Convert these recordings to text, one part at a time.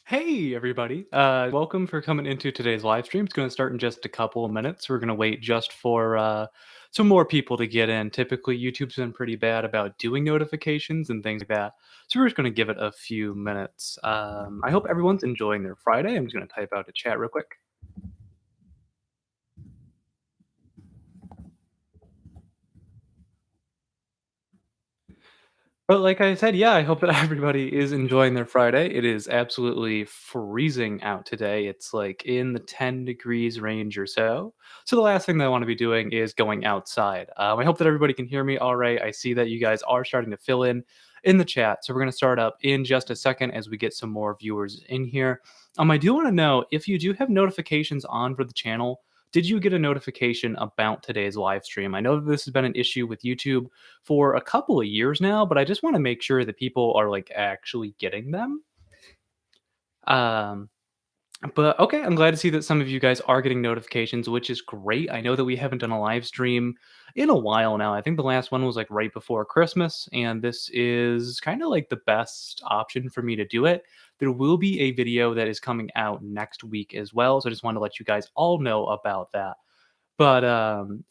Hey everybody. Welcome for coming into today's live stream. It's going to start in just a couple of minutes. We're going to wait just for some more people to get in. Typically, YouTube's been pretty bad about doing notifications and things like that. So we're just going to give it a few minutes. I hope everyone's enjoying their Friday. I'm just going to type out a chat real quick. But like I said, yeah, I hope that everybody is enjoying their Friday. It is absolutely freezing out today. It's like in the 10 degrees range or so. So the last thing that I want to be doing is going outside. I hope that everybody can hear me all right. I see that you guys are starting to fill in the chat. So we're going to start up in just a second as we get some more viewers in here. I do want to know if you do have notifications on for the channel. Did you get a notification about today's live stream? I know that this has been an issue with YouTube for a couple of years now, but I just want to make sure that people are like actually getting them. Um, but okay, I'm glad to see that some of you guys are getting notifications, which is great. I know that we haven't done a live stream in a while now. I think the last one was like right before Christmas, and this is kind of like the best option for me to do it. There will be a video that is coming out next week as well, so I just want to let you guys all know about that. But,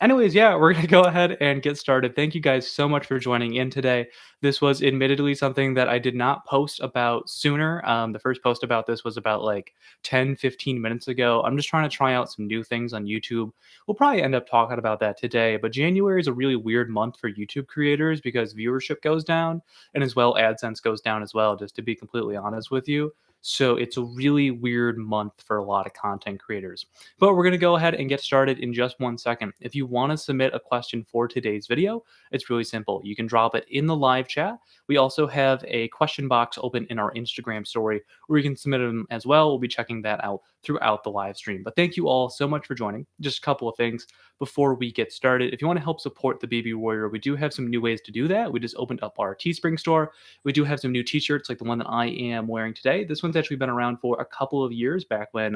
anyways, yeah, we're gonna go ahead and get started. Thank you guys so much for joining in today. This was admittedly something that I did not post about sooner. The first post about this was about like 10, 15 minutes ago. I'm just trying to try out some new things on YouTube. We'll probably end up talking about that today, but January is a really weird month for YouTube creators because viewership goes down and as well AdSense goes down as well, just to be completely honest with you. So it's a really weird month for a lot of content creators. But we're going to go ahead and get started in just 1 second. If you want to submit a question for today's video, it's really simple. You can drop it in the live chat. We also have a question box open in our Instagram story where you can submit them as well. We'll be checking that out throughout the live stream. But thank you all so much for joining. Just a couple of things before we get started. If you want to help support the Baby Warrior, we do have some new ways to do that. We just opened up our Teespring store. We do have some new t-shirts like the one that I am wearing today. This one's actually been around for a couple of years back when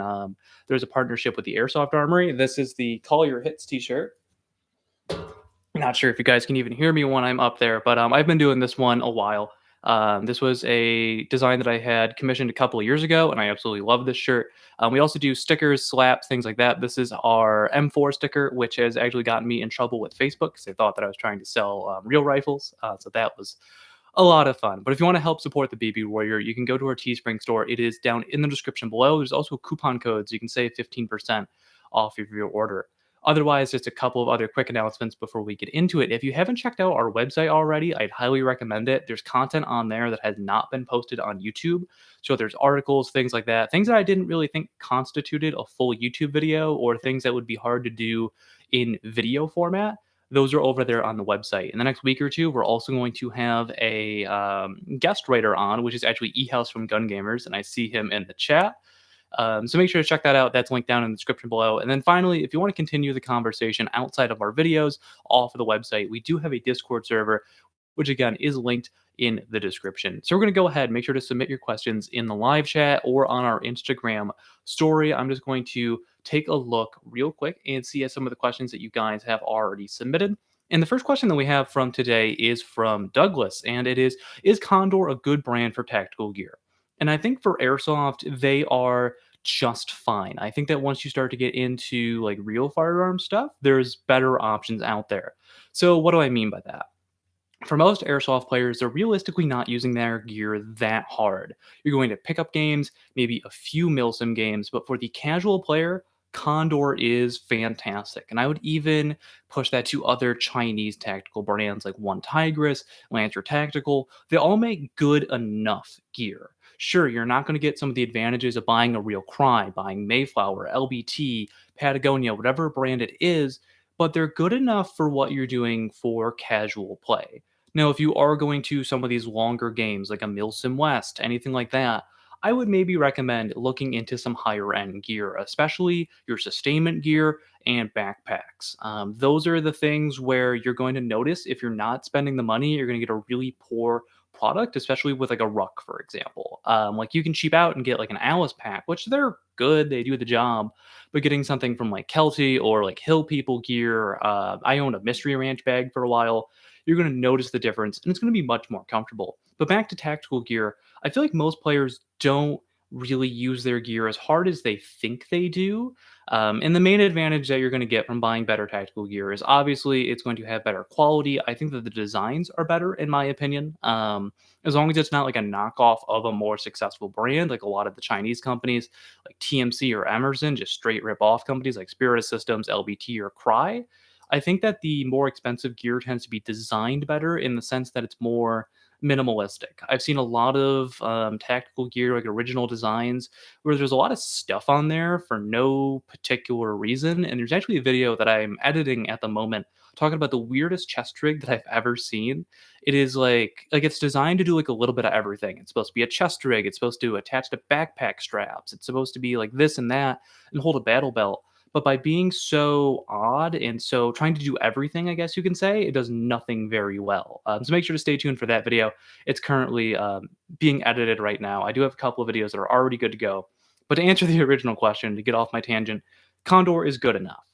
there's a partnership with the Airsoft Armory. This is the Call Your Hits t-shirt. Not sure if you guys can even hear me when I'm up there, but I've been doing this one a while. This was a design that I had commissioned a couple of years ago, and I absolutely love this shirt. We also do stickers, slaps, things like that. This is our M4 sticker, which has actually gotten me in trouble with Facebook because they thought that I was trying to sell real rifles. So that was a lot of fun. But if you want to help support the BB Warrior, you can go to our Teespring store. It is down in the description below. There's also coupon codes. You can save 15% off of your order. Otherwise, just a couple of other quick announcements before we get into it. If you haven't checked out our website already, I'd highly recommend it. There's content on there that has not been posted on YouTube. So there's articles, things like that, things that I didn't really think constituted a full YouTube video or things that would be hard to do in video format. Those are over there on the website. In the next week or two, we're also going to have a guest writer on, which is actually eHouse from Gun Gamers, and I see him in the chat. So make sure to check that out. That's linked down in the description below. And then finally, if you want to continue the conversation outside of our videos off of the website, we do have a Discord server, which again is linked in the description. So we're going to go ahead, make sure to submit your questions in the live chat or on our Instagram story. I'm just going to take a look real quick and see some of the questions that you guys have already submitted. And the first question that we have from today is from Douglas, and it is Condor a good brand for tactical gear? And I think for Airsoft, they are just fine. I think that once you start to get into like real firearm stuff, there's better options out there. So what do I mean by that? For most airsoft players, they're realistically not using their gear that hard. You're going to pick up games, maybe a few milsim games, but for the casual player, Condor is fantastic. And I would even push that to other Chinese tactical brands like One Tigris, Lancer Tactical. They all make good enough gear. Sure, you're not going to get some of the advantages of buying a real Cry, buying Mayflower, LBT, Patagonia, whatever brand it is, but they're good enough for what you're doing for casual play. Now, if you are going to some of these longer games like a Milsim West, anything like that, I would maybe recommend looking into some higher end gear, especially your sustainment gear and backpacks. Those are the things where you're going to notice if you're not spending the money, you're going to get a really poor product, especially with like a ruck, for example. Like you can cheap out and get like an Alice pack, which they're good, they do the job, but getting something from like Kelty or like Hill People gear, I owned a Mystery Ranch bag for a while. You're going to notice the difference and it's going to be much more comfortable. But back to tactical gear, I feel like most players don't really use their gear as hard as they think they do. And the main advantage that you're going to get from buying better tactical gear is obviously it's going to have better quality. I think that the designs are better, in my opinion. As long as it's not like a knockoff of a more successful brand, like a lot of the Chinese companies, like TMC or Emerson, just straight rip off companies like Spirit Systems, LBT, or Cry. I think that the more expensive gear tends to be designed better in the sense that it's more minimalistic. I've seen a lot of tactical gear, like original designs, where there's a lot of stuff on there for no particular reason. And there's actually a video that I'm editing at the moment talking about the weirdest chest rig that I've ever seen. It is like it's designed to do like a little bit of everything. It's supposed to be a chest rig. It's supposed to attach to backpack straps. It's supposed to be like this and that and hold a battle belt. But by being so odd and so trying to do everything, I guess you can say, it does nothing very well. So make sure to stay tuned for that video. It's currently being edited right now. I do have a couple of videos that are already good to go. But to answer the original question, to get off my tangent, Condor is good enough.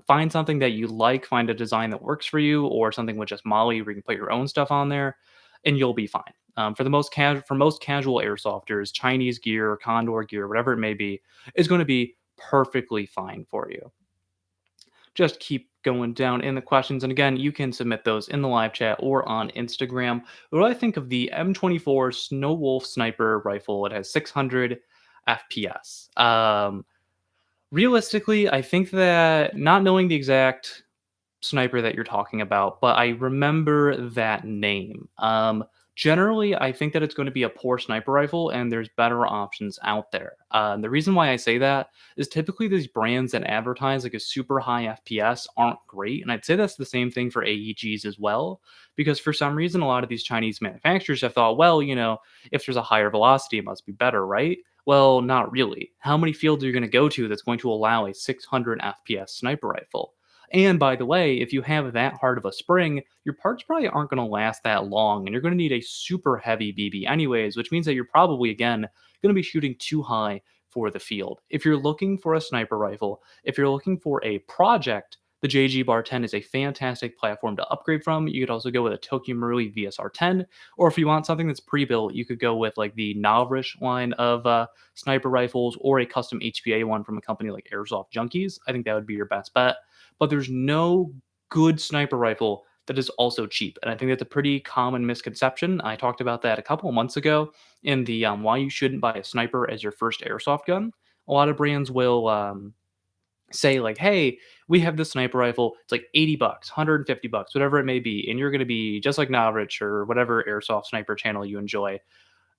Find something that you like, find a design that works for you, or something with just Molly where you can put your own stuff on there, and you'll be fine. For most casual airsofters, Chinese gear, Condor gear, whatever it may be, is going to be perfectly fine for you. Just keep going down in the questions. And again, you can submit those in the live chat or on Instagram. What do I think of the M24 Snow Wolf sniper rifle? It has 600 FPS. Realistically, I think that not knowing the exact sniper that you're talking about, but I remember that name. Generally, I think that it's going to be a poor sniper rifle, and there's better options out there. The reason why I say that is typically these brands that advertise like a super high FPS aren't great, and I'd say that's the same thing for AEGs as well, because for some reason, a lot of these Chinese manufacturers have thought, well, if there's a higher velocity, it must be better, right? Well, not really. How many fields are you going to go to that's going to allow a 600 FPS sniper rifle? And by the way, if you have that hard of a spring, your parts probably aren't going to last that long, and you're going to need a super heavy BB anyways, which means that you're probably, again, going to be shooting too high for the field. If you're looking for a sniper rifle, if you're looking for a project, the JG Bar 10 is a fantastic platform to upgrade from. You could also go with a Tokyo Marui VSR 10, or if you want something that's pre-built, you could go with like the Novrish line of sniper rifles or a custom HPA one from a company like Airsoft Junkies. I think that would be your best bet. But there's no good sniper rifle that is also cheap. And I think that's a pretty common misconception. I talked about that a couple of months ago in the why you shouldn't buy a sniper as your first airsoft gun. A lot of brands will say like, "Hey, we have this sniper rifle. It's like 80 bucks, 150 bucks, whatever it may be, and you're going to be just like Navrich or whatever airsoft sniper channel you enjoy."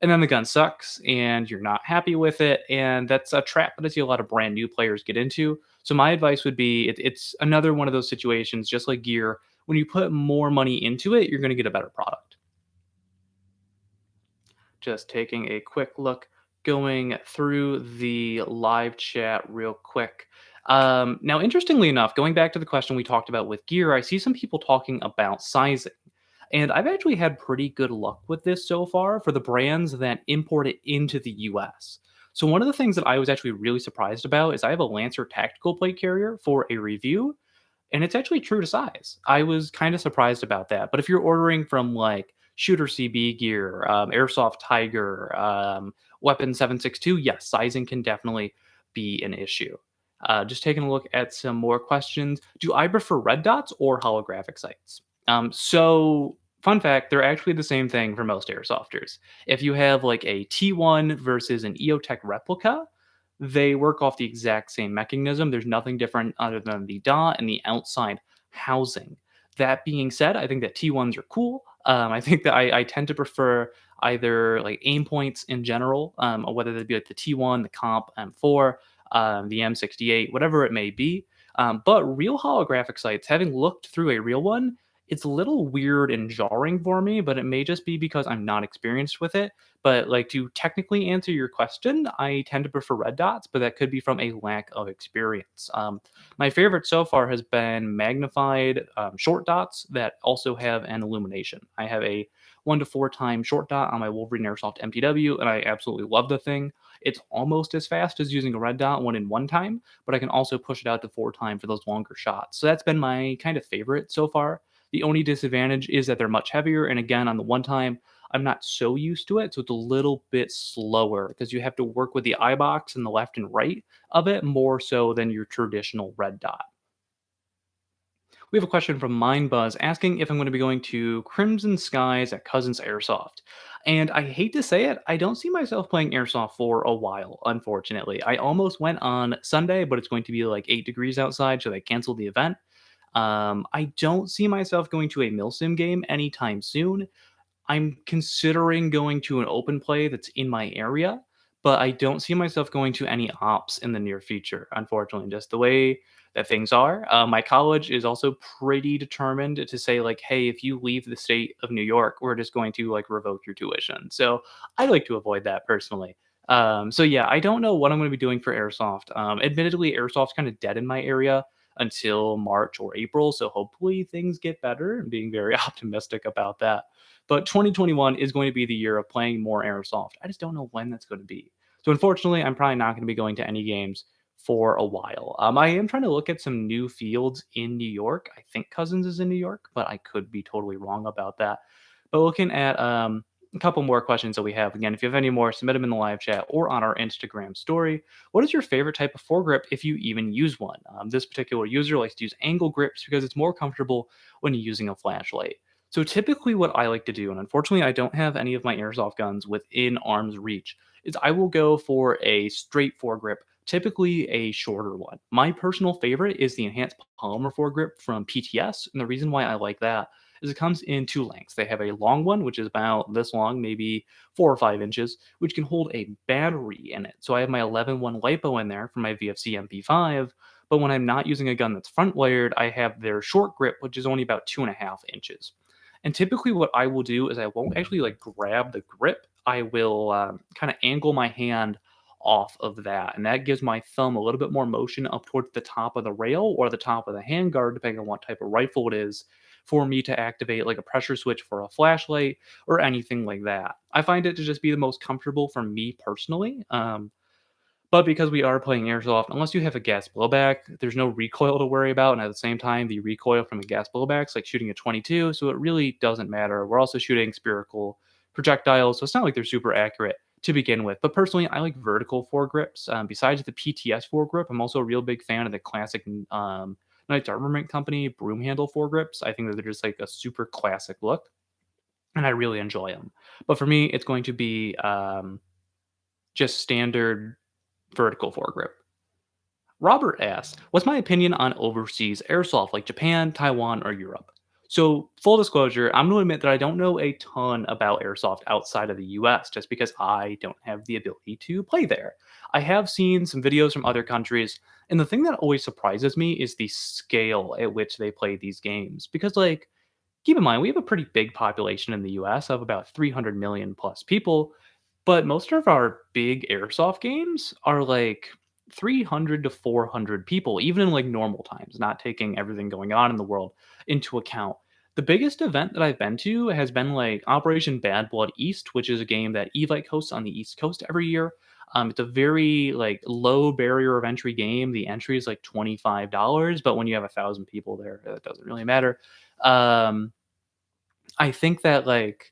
And then the gun sucks and you're not happy with it, and that's a trap that I see a lot of brand new players get into. So my advice would be it's another one of those situations, just like gear. When you put more money into it, you're going to get a better product. Just taking a quick look, going through the live chat real quick. Now, interestingly enough, going back to the question we talked about with gear, I see some people talking about sizing. And I've actually had pretty good luck with this so far for the brands that import it into the US. So, one of the things that I was actually really surprised about is I have a Lancer tactical plate carrier for a review, and it's actually true to size. I was kind of surprised about that. But if you're ordering from like Shooter CB gear, Airsoft Tiger, Weapon 762, yes, sizing can definitely be an issue. Just taking a look at some more questions. Do I prefer red dots or holographic sights? Fun fact, they're actually the same thing for most airsofters. If you have like a T1 versus an EOTech replica, they work off the exact same mechanism. There's nothing different other than the dot and the outside housing. That being said, I think that T1s are cool. I think that I tend to prefer either like aim points in general, or whether they be like the T1, the Comp M4, the M68, whatever it may be. But real holographic sights, having looked through a real one, it's a little weird and jarring for me, but it may just be because I'm not experienced with it. But like to technically answer your question, I tend to prefer red dots, but that could be from a lack of experience. My favorite so far has been magnified short dots that also have an illumination. I have a 1 to 4 time short dot on my Wolverine Airsoft MTW, and I absolutely love the thing. It's almost as fast as using a red dot 1 in 1 time, but I can also push it out to 4 time for those longer shots. So that's been my kind of favorite so far. The only disadvantage is that they're much heavier, and again, on the 1 time, I'm not so used to it, so it's a little bit slower because you have to work with the eye box and the left and right of it more so than your traditional red dot. We have a question from Mindbuzz asking if I'm going to be going to Crimson Skies at Cousins Airsoft. And I hate to say it, I don't see myself playing Airsoft for a while, unfortunately. I almost went on Sunday, but it's going to be like 8 degrees outside, so they canceled the event. I don't see myself going to a Milsim game anytime soon. I'm considering going to an open play that's in my area, but I don't see myself going to any ops in the near future, unfortunately, just the way that things are. My college is also pretty determined to say, like, hey, if you leave the state of New York, we're just going to like revoke your tuition. So I like to avoid that personally. So yeah, I don't know what I'm going to be doing for airsoft. Admittedly, airsoft's kind of dead in my area until March or April, so hopefully things get better. I'm being very optimistic about that. But 2021 is going to be the year of playing more airsoft. I just don't know when that's going to be. So unfortunately, I'm probably not going to be going to any games for a while. I am trying to look at some new fields in New York. I think Cousins is in New York, but I could be totally wrong about that. But looking at a couple more questions that we have. Again, if you have any more, submit them in the live chat or on our Instagram story. What is your favorite type of foregrip if you even use one? This particular user likes to use angle grips because it's more comfortable when using a flashlight. So typically what I like to do, and unfortunately I don't have any of my airsoft guns within arm's reach, is I will go for a straight foregrip, typically a shorter one. My personal favorite is the enhanced polymer foregrip from PTS, and the reason why I like that is it comes in two lengths. They have a long one, which is about this long, maybe 4 or 5 inches, which can hold a battery in it. So I have my 11-1 LiPo in there for my VFC MP5, but when I'm not using a gun that's front wired, I have their short grip, which is only about 2.5 inches. And typically, what I will do is I won't actually like grab the grip. I will kind of angle my hand off of that, and that gives my thumb a little bit more motion up towards the top of the rail or the top of the handguard, depending on what type of rifle it is, for me to activate like a pressure switch for a flashlight or anything like that. I find it to just be the most comfortable for me personally. But because we are playing airsoft, unless you have a gas blowback, there's no recoil to worry about, and at the same time, the recoil from a gas blowback is like shooting a 22, so it really doesn't matter. We're also shooting spherical projectiles, so it's not like they're super accurate to begin with. But personally, I like vertical foregrips. Besides the PTS foregrip, I'm also a real big fan of the classic Knights Armament Company broom handle foregrips. I think that they're just like a super classic look, and I really enjoy them. But for me, it's going to be just standard vertical foregrip. Robert asks, what's my opinion on overseas airsoft like Japan, Taiwan, or Europe? So, full disclosure, I'm going to admit that I don't know a ton about airsoft outside of the US just because I don't have the ability to play there. I have seen some videos from other countries, and the thing that always surprises me is the scale at which they play these games. Because, like, keep in mind, we have a pretty big population in the US of about 300 million plus people, but most of our big airsoft games are like 300 to 400 people, even in like normal times, not taking everything going on in the world into account. The biggest event that I've been to has been like Operation Bad Blood East, which is a game that Evite hosts on the East Coast every year. It's a very like low barrier of entry game. The entry is like $25, but when you have 1,000 people there, it doesn't really matter. Um, I think that like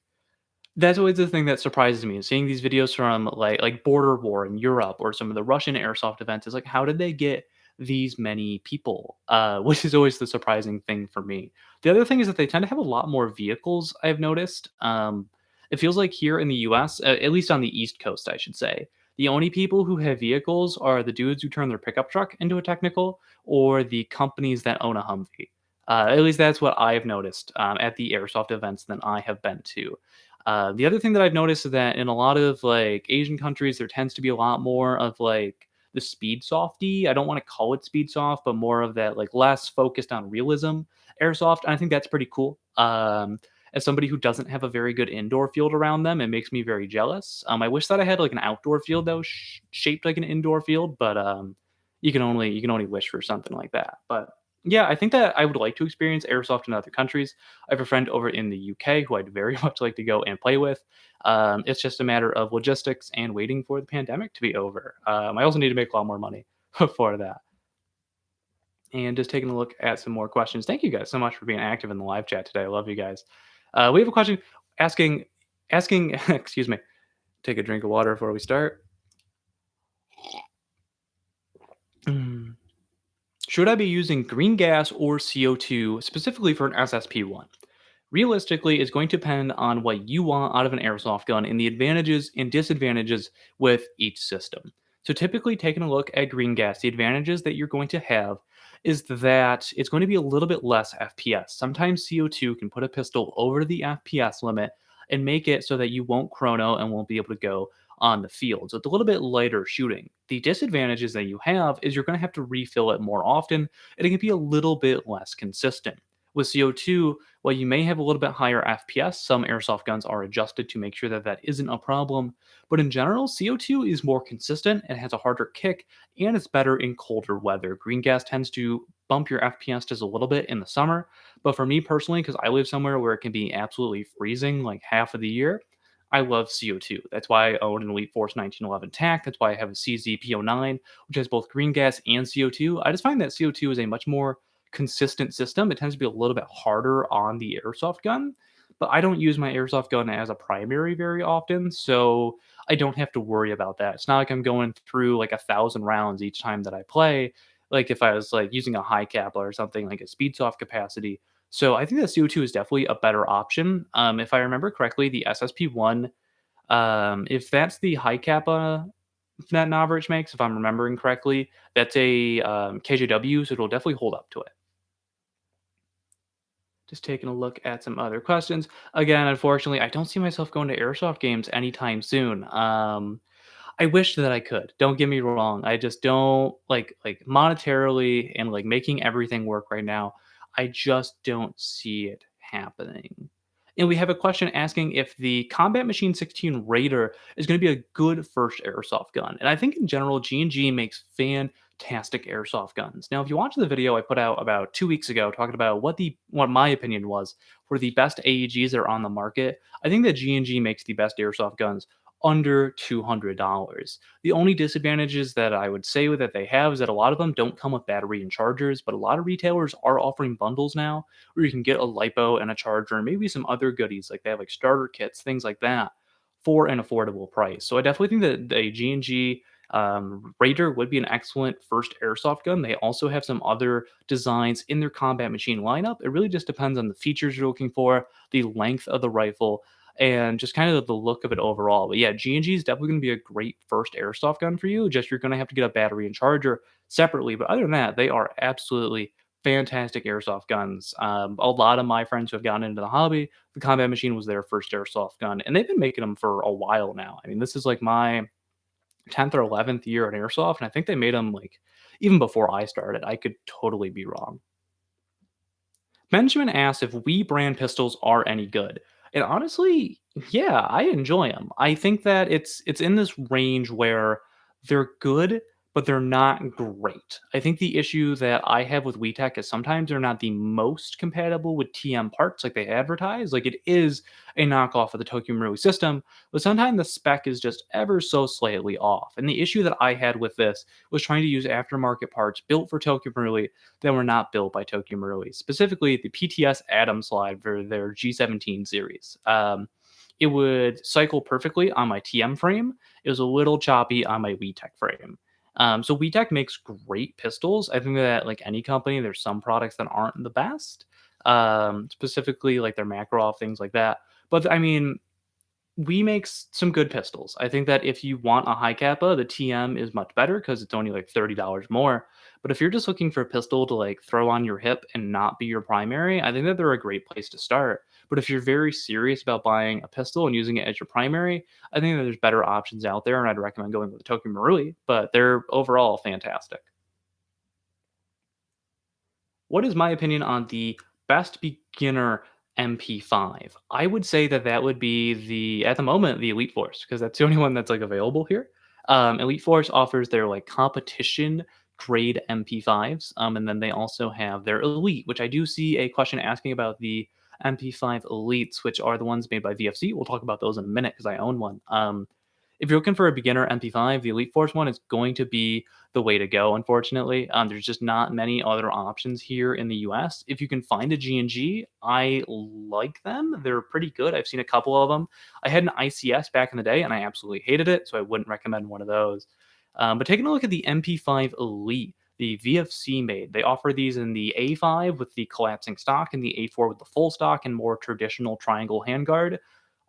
that's always the thing that surprises me is seeing these videos from like Border War in Europe or some of the Russian airsoft events is like how did they get these many people? Which is always the surprising thing for me. The other thing is that they tend to have a lot more vehicles. I've noticed. It feels like here in the U.S., at least on the East Coast, I should say, the only people who have vehicles are the dudes who turn their pickup truck into a technical or the companies that own a Humvee. At least that's what I've noticed at the airsoft events that I have been to. The other thing that I've noticed is that in a lot of like Asian countries, there tends to be a lot more of like the speed softy. I don't want to call it speed soft, but more of that like less focused on realism airsoft. And I think that's pretty cool. As somebody who doesn't have a very good indoor field around them, it makes me very jealous. I wish that I had like an outdoor field that was shaped like an indoor field, but you can only wish for something like that. But yeah, I think that I would like to experience airsoft in other countries. I have a friend over in the UK who I'd very much like to go and play with. It's just a matter of logistics and waiting for the pandemic to be over. I also need to make a lot more money for that. And just taking a look at some more questions. Thank you guys so much for being active in the live chat today. I love you guys. We have a question asking Asking, excuse me, take a drink of water before we start. Mm. Should I be using green gas or CO2 specifically for an SSP1? Realistically, it's going to depend on what you want out of an airsoft gun and the advantages and disadvantages with each system. So, typically, taking a look at green gas, the advantages that you're going to have is that it's going to be a little bit less FPS. Sometimes CO2 can put a pistol over the FPS limit and make it so that you won't chrono and won't be able to go on the field. So, it's a little bit lighter shooting. The disadvantages that you have is you're going to have to refill it more often and it can be a little bit less consistent. With CO2, while you may have a little bit higher FPS, some airsoft guns are adjusted to make sure that that isn't a problem. But in general, CO2 is more consistent and has a harder kick, and it's better in colder weather. Green gas tends to bump your FPS just a little bit in the summer. But for me personally, because I live somewhere where it can be absolutely freezing like half of the year, I love CO2. That's why I own an Elite Force 1911 TAC. That's why I have a CZP09, which has both green gas and CO2. I just find that CO2 is a much more consistent system. It tends to be a little bit harder on the airsoft gun, but I don't use my airsoft gun as a primary very often, so I don't have to worry about that. It's not like I'm going through like 1,000 rounds each time that I play, like if I was like using a high cap or something like a speed soft capacity. So I think that CO2 is definitely a better option. If I remember correctly, the SSP1, if that's the high kappa that Navrich makes, if I'm remembering correctly, that's a KJW, so it'll definitely hold up to it. Just taking a look at some other questions. Again, unfortunately, I don't see myself going to airsoft games anytime soon. I wish that I could. Don't get me wrong. I just don't like monetarily and like making everything work right now. I just don't see it happening. And we have a question asking if the Combat Machine 16 Raider is going to be a good first airsoft gun. And I think in general, G&G makes fantastic airsoft guns. Now, if you watch the video I put out about 2 weeks ago talking about what my opinion was for the best AEGs that are on the market, I think that G&G makes the best airsoft guns under $200. The only disadvantages that I would say that they have is that a lot of them don't come with battery and chargers, but a lot of retailers are offering bundles now where you can get a lipo and a charger and maybe some other goodies like they have like starter kits, things like that for an affordable price. So I definitely think that a G&G Raider would be an excellent first airsoft gun. They also have some other designs in their combat machine lineup. It really just depends on the features you're looking for, the length of the rifle, and just kind of the look of it overall. But yeah, G&G is definitely going to be a great first airsoft gun for you. Just you're going to have to get a battery and charger separately. But other than that, they are absolutely fantastic airsoft guns. A lot of my friends who have gotten into the hobby, the combat machine was their first airsoft gun, and they've been making them for a while now. I mean, this is like my 10th or 11th year at airsoft, and I think they made them like even before I started. I could totally be wrong. Benjamin asks if we brand pistols are any good. And honestly, yeah, I enjoy them. I think that it's in this range where they're good, but they're not great. I think the issue that I have with WeTech is sometimes they're not the most compatible with TM parts like they advertise. Like it is a knockoff of the Tokyo Marui system, but sometimes the spec is just ever so slightly off. And the issue that I had with this was trying to use aftermarket parts built for Tokyo Marui that were not built by Tokyo Marui, specifically the PTS Atom slide for their G17 series. It would cycle perfectly on my TM frame. It was a little choppy on my WeTech frame. So WeTech makes great pistols. I think that like any company, there's some products that aren't the best, specifically like their Makarov, things like that. But I mean, we make some good pistols. I think that if you want a high kappa, the TM is much better because it's only like $30 more. But if you're just looking for a pistol to like throw on your hip and not be your primary, I think that they're a great place to start. But if you're very serious about buying a pistol and using it as your primary, I think that there's better options out there, and I'd recommend going with the Tokyo Marui. But they're overall fantastic. What is my opinion on the best beginner MP5? I would say that that would be at the moment, the Elite Force, because that's the only one that's like available here. Elite Force offers their like competition grade MP5s, and then they also have their Elite, which I do see a question asking about the MP5 Elites, which are the ones made by VFC. We'll talk about those in a minute because I own one. If you're looking for a beginner MP5, the Elite Force one is going to be the way to go, unfortunately. There's just not many other options here in the US. If you can find a G&G, I like them. They're pretty good. I've seen a couple of them. I had an ICS back in the day and I absolutely hated it, so I wouldn't recommend one of those. But taking a look at the MP5 Elite, the VFC made, they offer these in the A5 with the collapsing stock and the A4 with the full stock and more traditional triangle handguard.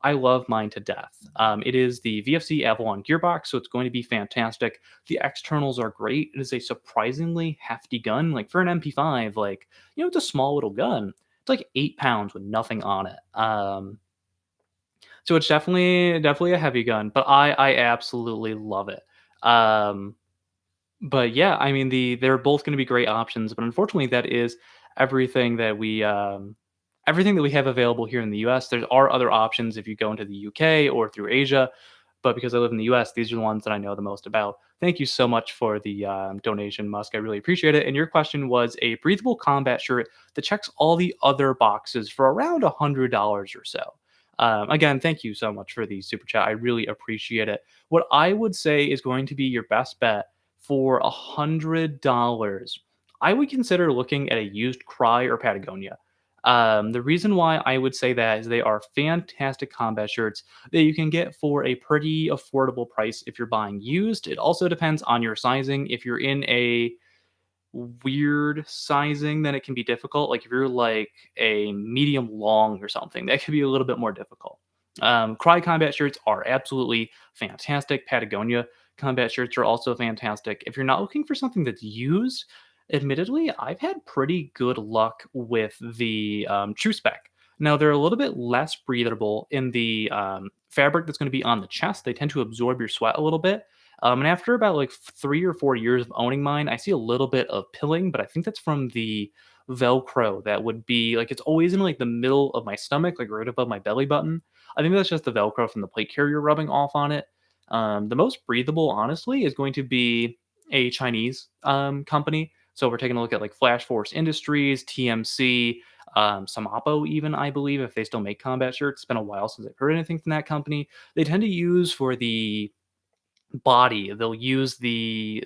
I love mine to death. It is the VFC Avalon gearbox, so it's going to be fantastic. The externals are great. It is a surprisingly hefty gun. Like for an MP5, like, it's a small little gun. It's like 8 pounds with nothing on it. So it's definitely a heavy gun, but I absolutely love it. Um, but yeah, I mean they're both going to be great options, but unfortunately that is everything that we everything that we have available here in the US. There are other options if you go into the UK or through Asia, but because I live in the US, these are the ones that I know the most about. Thank you so much for the donation, Musk. I really appreciate it. And your question was a breathable combat shirt that checks all the other boxes for around $100 or so. Again, thank you so much for the super chat. I really appreciate it. What I would say is going to be your best bet for $100. I would consider looking at a used Cry or Patagonia. The reason why I would say that is they are fantastic combat shirts that you can get for a pretty affordable price if you're buying used. It also depends on your sizing. If you're in a weird sizing, then it can be difficult. Like if you're like a medium long or something, that could be a little bit more difficult. Cry combat shirts are absolutely fantastic. Patagonia combat shirts are also fantastic. If you're not looking for something that's used, admittedly, I've had pretty good luck with the True Spec. Now they're a little bit less breathable in the fabric that's going to be on the chest. They tend to absorb your sweat a little bit. And after about like 3 or 4 years of owning mine, I see a little bit of pilling, but I think that's from the Velcro that would be like it's always in like the middle of my stomach, like right above my belly button. I think that's just the Velcro from the plate carrier rubbing off on it. The most breathable, honestly, is going to be a Chinese company. So we're taking a look at like Flash Force Industries, TMC, Samapo, even I believe, if they still make combat shirts. It's been a while since I've heard anything from that company. They tend to use for the body, they'll use the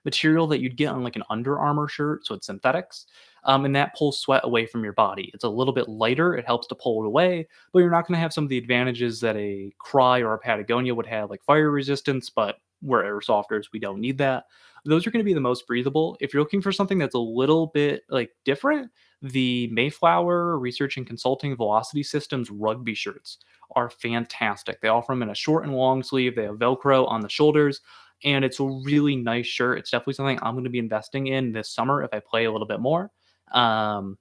material that you'd get on like an Under Armour shirt, so it's synthetics, and that pulls sweat away from your body. It's a little bit lighter, it helps to pull it away, but you're not going to have some of the advantages that a Cry or a Patagonia would have, like fire resistance. But we're airsofters, we don't need that. Those are going to be the most breathable. If you're looking for something that's a little bit like different, the Mayflower Research and Consulting Velocity Systems rugby shirts are fantastic. They offer them in a short and long sleeve. They have Velcro on the shoulders, and it's a really nice shirt. It's definitely something I'm going to be investing in this summer if I play a little bit more. Um,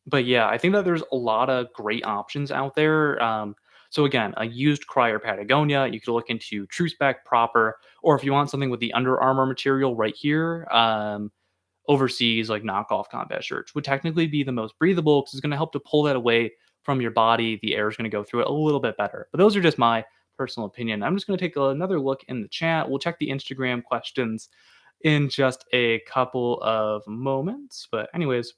but yeah, I think that there's a lot of great options out there. So again, a used Cry or Patagonia, you could look into True Spec proper, or if you want something with the Under Armour material right here, overseas like knockoff combat shirts would technically be the most breathable because it's going to help to pull that away from your body. The air is going to go through it a little bit better. But those are just my personal opinion. I'm just going to take another look in the chat. We'll check the Instagram questions in just a couple of moments. But anyways,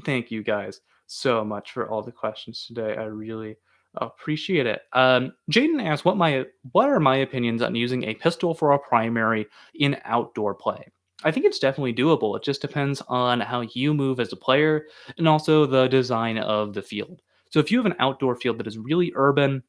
thank you guys so much for all the questions today. I really appreciate it. Jaden asked, what are my opinions on using a pistol for a primary in outdoor play? I think it's definitely doable. It just depends on how you move as a player and also the design of the field. So if you have an outdoor field that is really urban,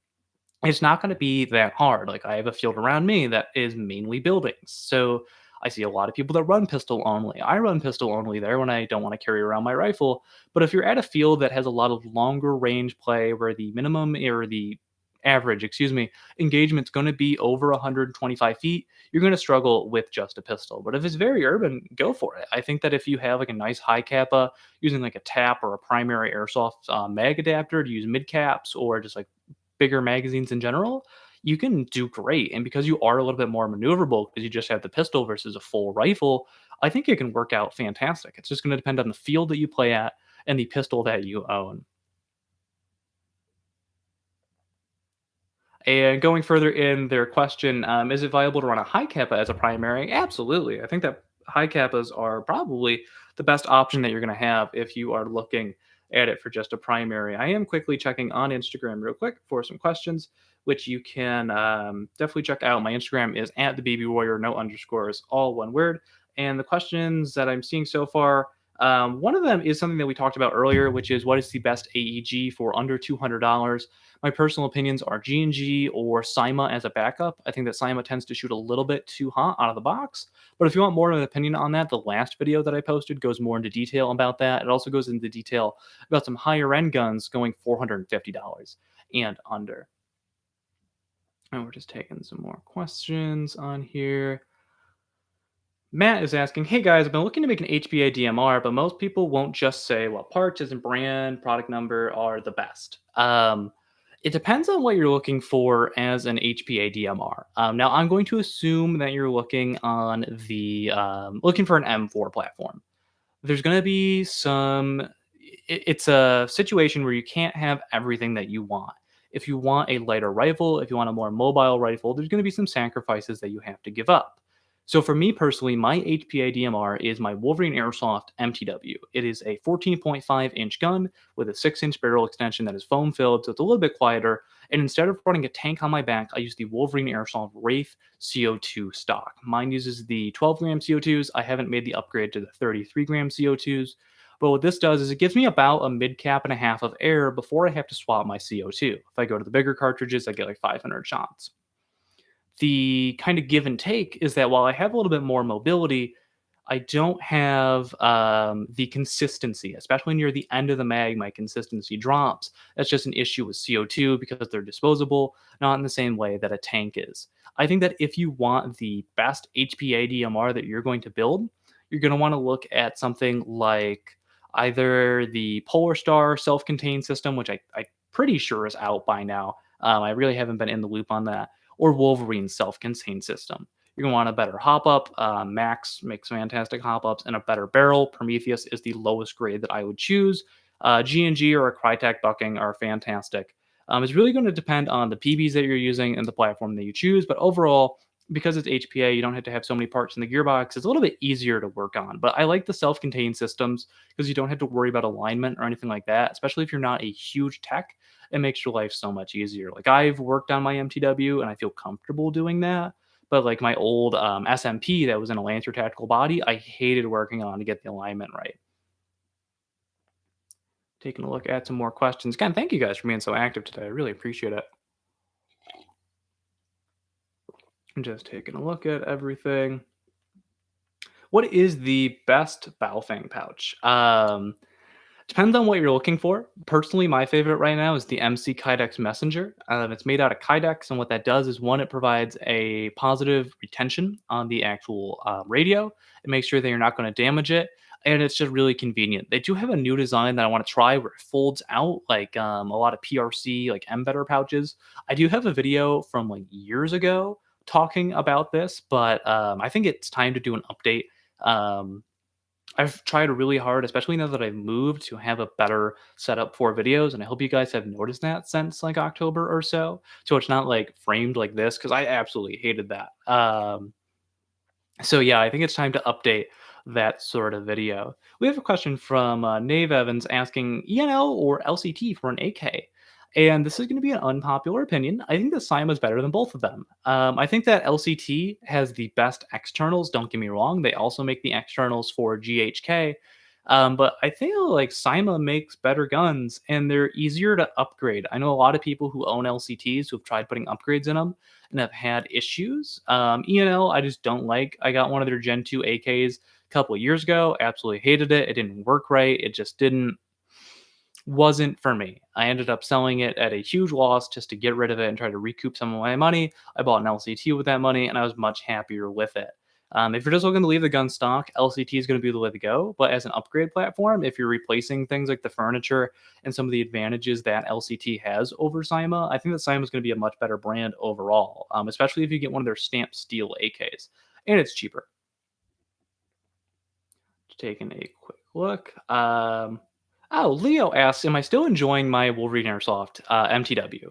it's not going to be that hard. Like I have a field around me that is mainly buildings. So I see a lot of people that run pistol only. I run pistol only there when I don't want to carry around my rifle. But if you're at a field that has a lot of longer range play where the minimum or the average, excuse me, engagement's going to be over 125 feet, you're going to struggle with just a pistol. But if it's very urban, go for it. I think that if you have like a nice high kappa using like a tap or a primary airsoft mag adapter to use mid caps or just like bigger magazines in general, you can do great. And because you are a little bit more maneuverable because you just have the pistol versus a full rifle, I think it can work out fantastic. It's just going to depend on the field that you play at and the pistol that you own. And going further in their question, is it viable to run a high kappa as a primary? Absolutely. I think that high kappas are probably the best option that you're going to have if you are looking at it for just a primary. I am quickly checking on Instagram real quick for some questions. which you can definitely check out. My Instagram is at the baby warrior, no underscores, all one word. And the questions that I'm seeing so far, one of them is something that we talked about earlier, which is what is the best AEG for under $200? My personal opinions are G&G or Cyma as a backup. I think that Cyma tends to shoot a little bit too hot out of the box. But if you want more of an opinion on that, the last video that I posted goes more into detail about that. It also goes into detail about some higher end guns going $450 and under. And we're just taking some more questions on here. Matt is asking, hey guys, I've been looking to make an HPA DMR, but most people won't just say what parts and brand, product number are the best. It depends on what you're looking for as an HPA DMR. Now, I'm going to assume that you're looking on the looking for an M4 platform. There's going to be it's a situation where you can't have everything that you want. If you want a lighter rifle, if you want a more mobile rifle, there's going to be some sacrifices that you have to give up. So for me personally, my HPA DMR is my Wolverine Airsoft MTW. It is a 14.5-inch gun with a 6-inch barrel extension that is foam filled, so it's a little bit quieter. And instead of running a tank on my back, I use the Wolverine Airsoft Wraith CO2 stock. Mine uses the 12-gram CO2s. I haven't made the upgrade to the 33-gram CO2s. But what this does is it gives me about a mid cap and a half of air before I have to swap my CO2. If I go to the bigger cartridges, I get like 500 shots. The kind of give and take is that while I have a little bit more mobility, I don't have the consistency, especially near the end of the mag. My consistency drops. That's just an issue with CO2 because they're disposable, not in the same way that a tank is. I think that if you want the best HPA DMR that you're going to build, you're going to want to look at something like either the Polar Star self-contained system, which I'm pretty sure is out by now. I really haven't been in the loop on that, or Wolverine's self-contained system. You're gonna want a better hop up. Max makes fantastic hop ups and a better barrel. Prometheus is the lowest grade that I would choose. G&G or a Crytek bucking are fantastic. It's really going to depend on the PBs that you're using and the platform that you choose. But overall, because it's HPA, you don't have to have so many parts in the gearbox. It's a little bit easier to work on. But I like the self-contained systems because you don't have to worry about alignment or anything like that, especially if you're not a huge tech. It makes your life so much easier. Like I've worked on my MTW and I feel comfortable doing that. But like my old SMP that was in a Lancer tactical body, I hated working on to get the alignment right. Taking a look at some more questions. Again, thank you guys for being so active today. I really appreciate it. I'm just taking a look at everything. What is the best Baofeng pouch? Depends on what you're looking for. Personally, my favorite right now is the MC KYDEX Messenger. It's made out of KYDEX, and what that does is one, it provides a positive retention on the actual radio. It makes sure that you're not going to damage it, and it's just really convenient. They do have a new design that I want to try where it folds out like a lot of PRC, like M-Better pouches. I do have a video from like years ago talking about this, but I think it's time to do an update. I've tried really hard, especially now that I've moved, to have a better setup for videos, and I hope you guys have noticed that since like October or so. So it's not like framed like this because I absolutely hated that. So yeah, I think it's time to update that sort of video. We have a question from Nave Evans asking ENL or LCT for an AK. And this is going to be an unpopular opinion. I think that Cyma is better than both of them. I think that LCT has the best externals. Don't get me wrong; they also make the externals for GHK. But I feel like Cyma makes better guns, and they're easier to upgrade. I know a lot of people who own LCTs who've tried putting upgrades in them and have had issues. ENL, I just don't like. I got one of their Gen 2 AKs a couple of years ago. Absolutely hated it. It didn't work right. It just wasn't for me. I ended up selling it at a huge loss just to get rid of it and try to recoup some of my money. I bought an LCT with that money, and I was much happier with it. If you're just looking to leave the gun stock, LCT is going to be the way to go. But as an upgrade platform, if you're replacing things like the furniture and some of the advantages that LCT has over Cyma, I think that Cyma is going to be a much better brand overall, especially if you get one of their stamped steel AKs. And it's cheaper. Just taking a quick look. Leo asks, am I still enjoying my Wolverine Airsoft MTW?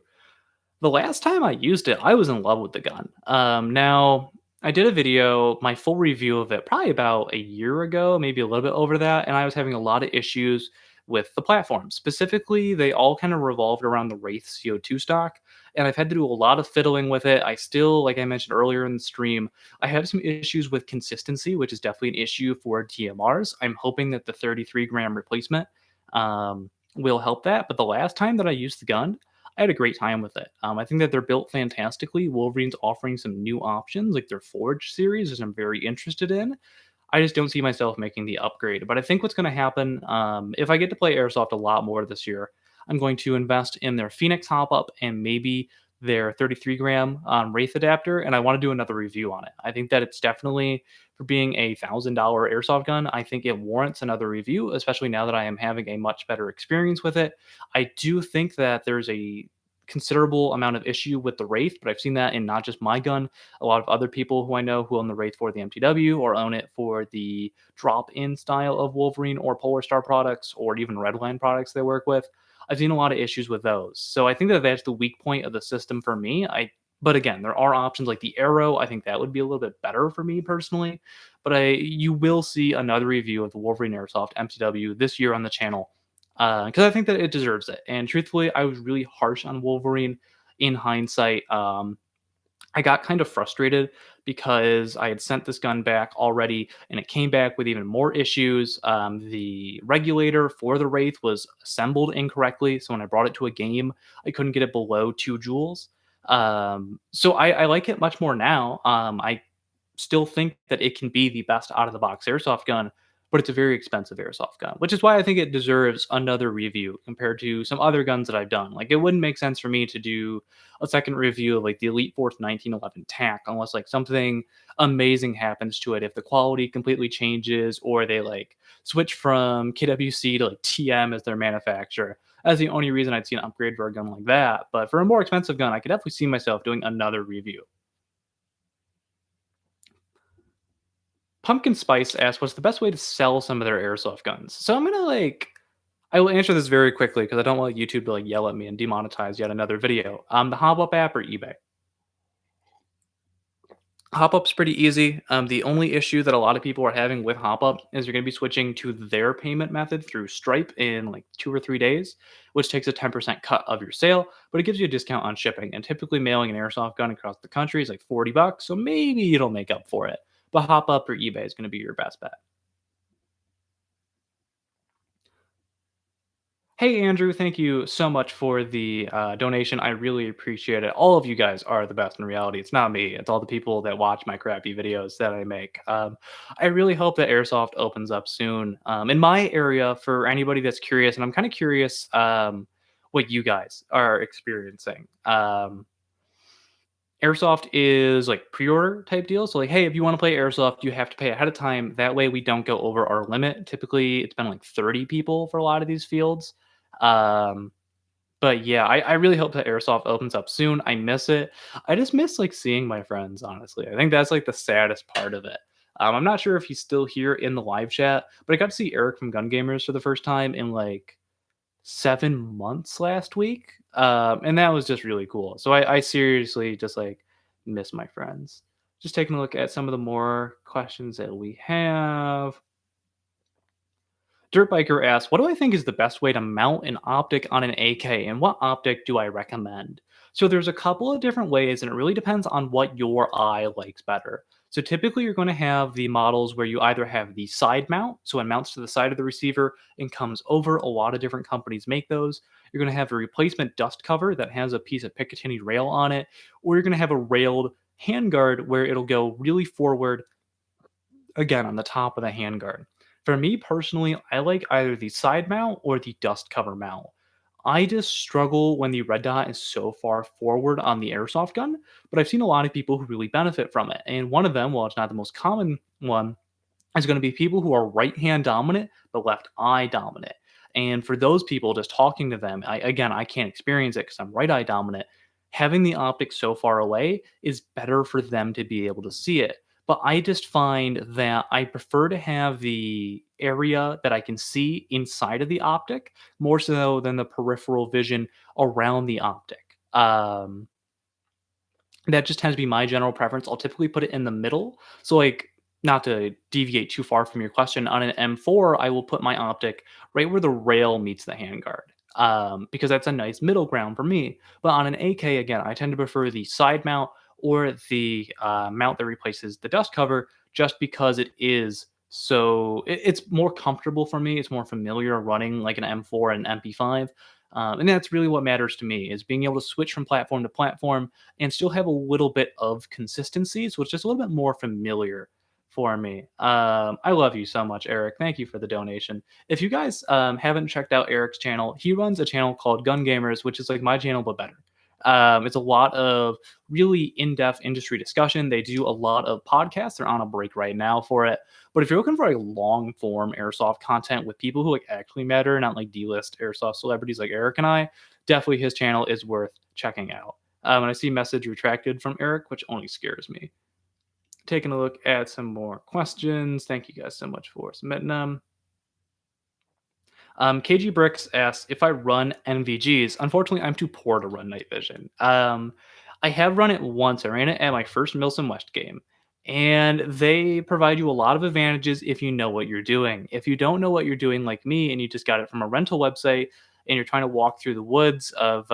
The last time I used it, I was in love with the gun. Now, I did a video, my full review of it, probably about a year ago, maybe a little bit over that, and I was having a lot of issues with the platform. Specifically, they all kind of revolved around the Wraith CO2 stock, and I've had to do a lot of fiddling with it. I still, like I mentioned earlier in the stream, I have some issues with consistency, which is definitely an issue for DMRs. I'm hoping that the 33-gram replacement will help that. But the last time that I used the gun, I had a great time with it. I think that they're built fantastically. Wolverine's offering some new options, like their Forge series, which I'm very interested in. I just don't see myself making the upgrade. But I think what's going to happen, if I get to play Airsoft a lot more this year, I'm going to invest in their Phoenix hop up and maybe their 33-gram Wraith adapter. And I want to do another review on it. I think that it's definitely, for being a $1,000 airsoft gun, I think it warrants another review, especially now that I am having a much better experience with it. I do think that there's a considerable amount of issue with the Wraith, but I've seen that in not just my gun, a lot of other people who I know who own the Wraith for the MTW or own it for the drop-in style of Wolverine or Polar Star products or even Redline products they work with. I've seen a lot of issues with those. So I think that that's the weak point of the system for me. But again, there are options like the Arrow. I think that would be a little bit better for me personally. But you will see another review of the Wolverine Airsoft MTW this year on the channel because I think that it deserves it. And truthfully, I was really harsh on Wolverine in hindsight. I got kind of frustrated because I had sent this gun back already and it came back with even more issues. The regulator for the Wraith was assembled incorrectly. So when I brought it to a game, I couldn't get it below 2 joules. So I like it much more now. I still think that it can be the best out of the box airsoft gun, but it's a very expensive airsoft gun, which is why I think it deserves another review compared to some other guns that I've done. Like, it wouldn't make sense for me to do a second review of like the Elite Force 1911 TAC unless like something amazing happens to it. If the quality completely changes or they like switch from KWC to like TM as their manufacturer. That's the only reason I'd see an upgrade for a gun like that. But for a more expensive gun, I could definitely see myself doing another review. Pumpkin Spice asked, "What's the best way to sell some of their airsoft guns?" So I'm gonna I will answer this very quickly because I don't want YouTube to like yell at me and demonetize yet another video. The Hop Up app or eBay. Hop Up's pretty easy. The only issue that a lot of people are having with Hop Up is you're going to be switching to their payment method through Stripe in like 2 or 3 days, which takes a 10% cut of your sale, but it gives you a discount on shipping. And typically, mailing an airsoft gun across the country is like $40, so maybe it'll make up for it. But Hop Up or eBay is going to be your best bet. Hey, Andrew, thank you so much for the donation. I really appreciate it. All of you guys are the best in reality. It's not me, it's all the people that watch my crappy videos that I make. I really hope that Airsoft opens up soon. In my area, for anybody that's curious, and I'm kind of curious what you guys are experiencing. Airsoft is like pre-order type deal. So like, hey, if you want to play Airsoft, you have to pay ahead of time. That way we don't go over our limit. Typically it's been like 30 people for a lot of these fields. Um, but yeah, I really hope that Airsoft opens up soon. I miss it. I just miss like seeing my friends, honestly. I think that's like the saddest part of it. I'm not sure if he's still here in the live chat, but I got to see Eric from Gun Gamers for the first time in like 7 months last week, and that was just really cool. So I seriously just like miss my friends. Just taking a look at some of the more questions that we have. Dirt Biker asks, "What do I think is the best way to mount an optic on an AK, and what optic do I recommend?" So there's a couple of different ways, and it really depends on what your eye likes better. So typically, you're going to have the models where you either have the side mount, so it mounts to the side of the receiver and comes over. A lot of different companies make those. You're going to have a replacement dust cover that has a piece of Picatinny rail on it, or you're going to have a railed handguard where it'll go really forward again on the top of the handguard. For me personally, I like either the side mount or the dust cover mount. I just struggle when the red dot is so far forward on the airsoft gun, but I've seen a lot of people who really benefit from it. And one of them, well, it's not the most common one, is going to be people who are right hand dominant but left eye dominant. And for those people, just talking to them, I can't experience it because I'm right eye dominant. Having the optic so far away is better for them to be able to see it. But I just find that I prefer to have the area that I can see inside of the optic more so than the peripheral vision around the optic. That just tends to be my general preference. I'll typically put it in the middle. So, like, not to deviate too far from your question, on an M4, I will put my optic right where the rail meets the handguard. because that's a nice middle ground for me. But on an AK, again, I tend to prefer the side mount or the mount that replaces the dust cover, just because it's more comfortable for me. It's more familiar running like an M4 and MP5. And that's really what matters to me, is being able to switch from platform to platform and still have a little bit of consistency. So it's just a little bit more familiar for me. I love you so much, Eric. Thank you for the donation. If you guys haven't checked out Eric's channel, he runs a channel called Gun Gamers, which is like my channel but better. It's a lot of really in-depth industry discussion. They do a lot of podcasts. They're on a break right now for it. But if you're looking for a long-form airsoft content with people who like actually matter, not like D-list airsoft celebrities like Eric and I, definitely his channel is worth checking out. And I see message retracted from Eric, which only scares me. Taking a look at some more questions. Thank you guys so much for submitting them. KG Bricks asks if I run NVGs. Unfortunately, I'm too poor to run night vision. I have run it once. I ran it at my first Milsim West game, and they provide you a lot of advantages if you know what you're doing. If you don't know what you're doing, like me, and you just got it from a rental website, and you're trying to walk through the woods of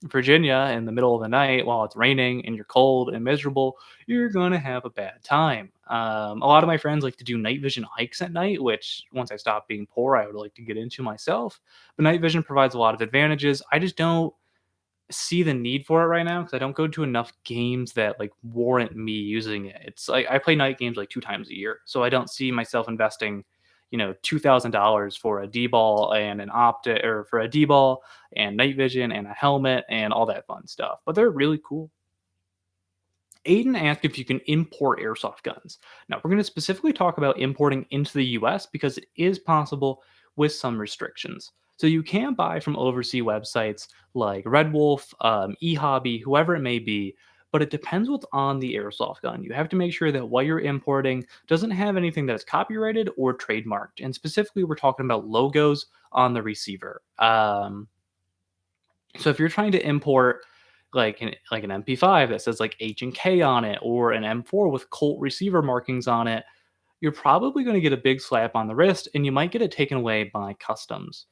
Virginia in the middle of the night while it's raining and you're cold and miserable, you're gonna have a bad time. A lot of my friends like to do night vision hikes at night, which once I stop being poor, I would like to get into myself. But night vision provides a lot of advantages. I just don't see the need for it right now because I don't go to enough games that like warrant me using it. It's like I play night games like 2 times a year, so I don't see myself investing, $2,000 for a D ball and an optic, or for a D ball and night vision and a helmet and all that fun stuff. But they're really cool. Aiden asked if you can import airsoft guns. Now, we're going to specifically talk about importing into the US because it is possible with some restrictions. So you can buy from overseas websites like Red Wolf, eHobby, whoever it may be, but it depends what's on the airsoft gun. You have to make sure that what you're importing doesn't have anything that is copyrighted or trademarked. And specifically, we're talking about logos on the receiver. So if you're trying to import like an MP5 that says like H and K on it, or an M4 with Colt receiver markings on it, you're probably going to get a big slap on the wrist, and you might get it taken away by customs.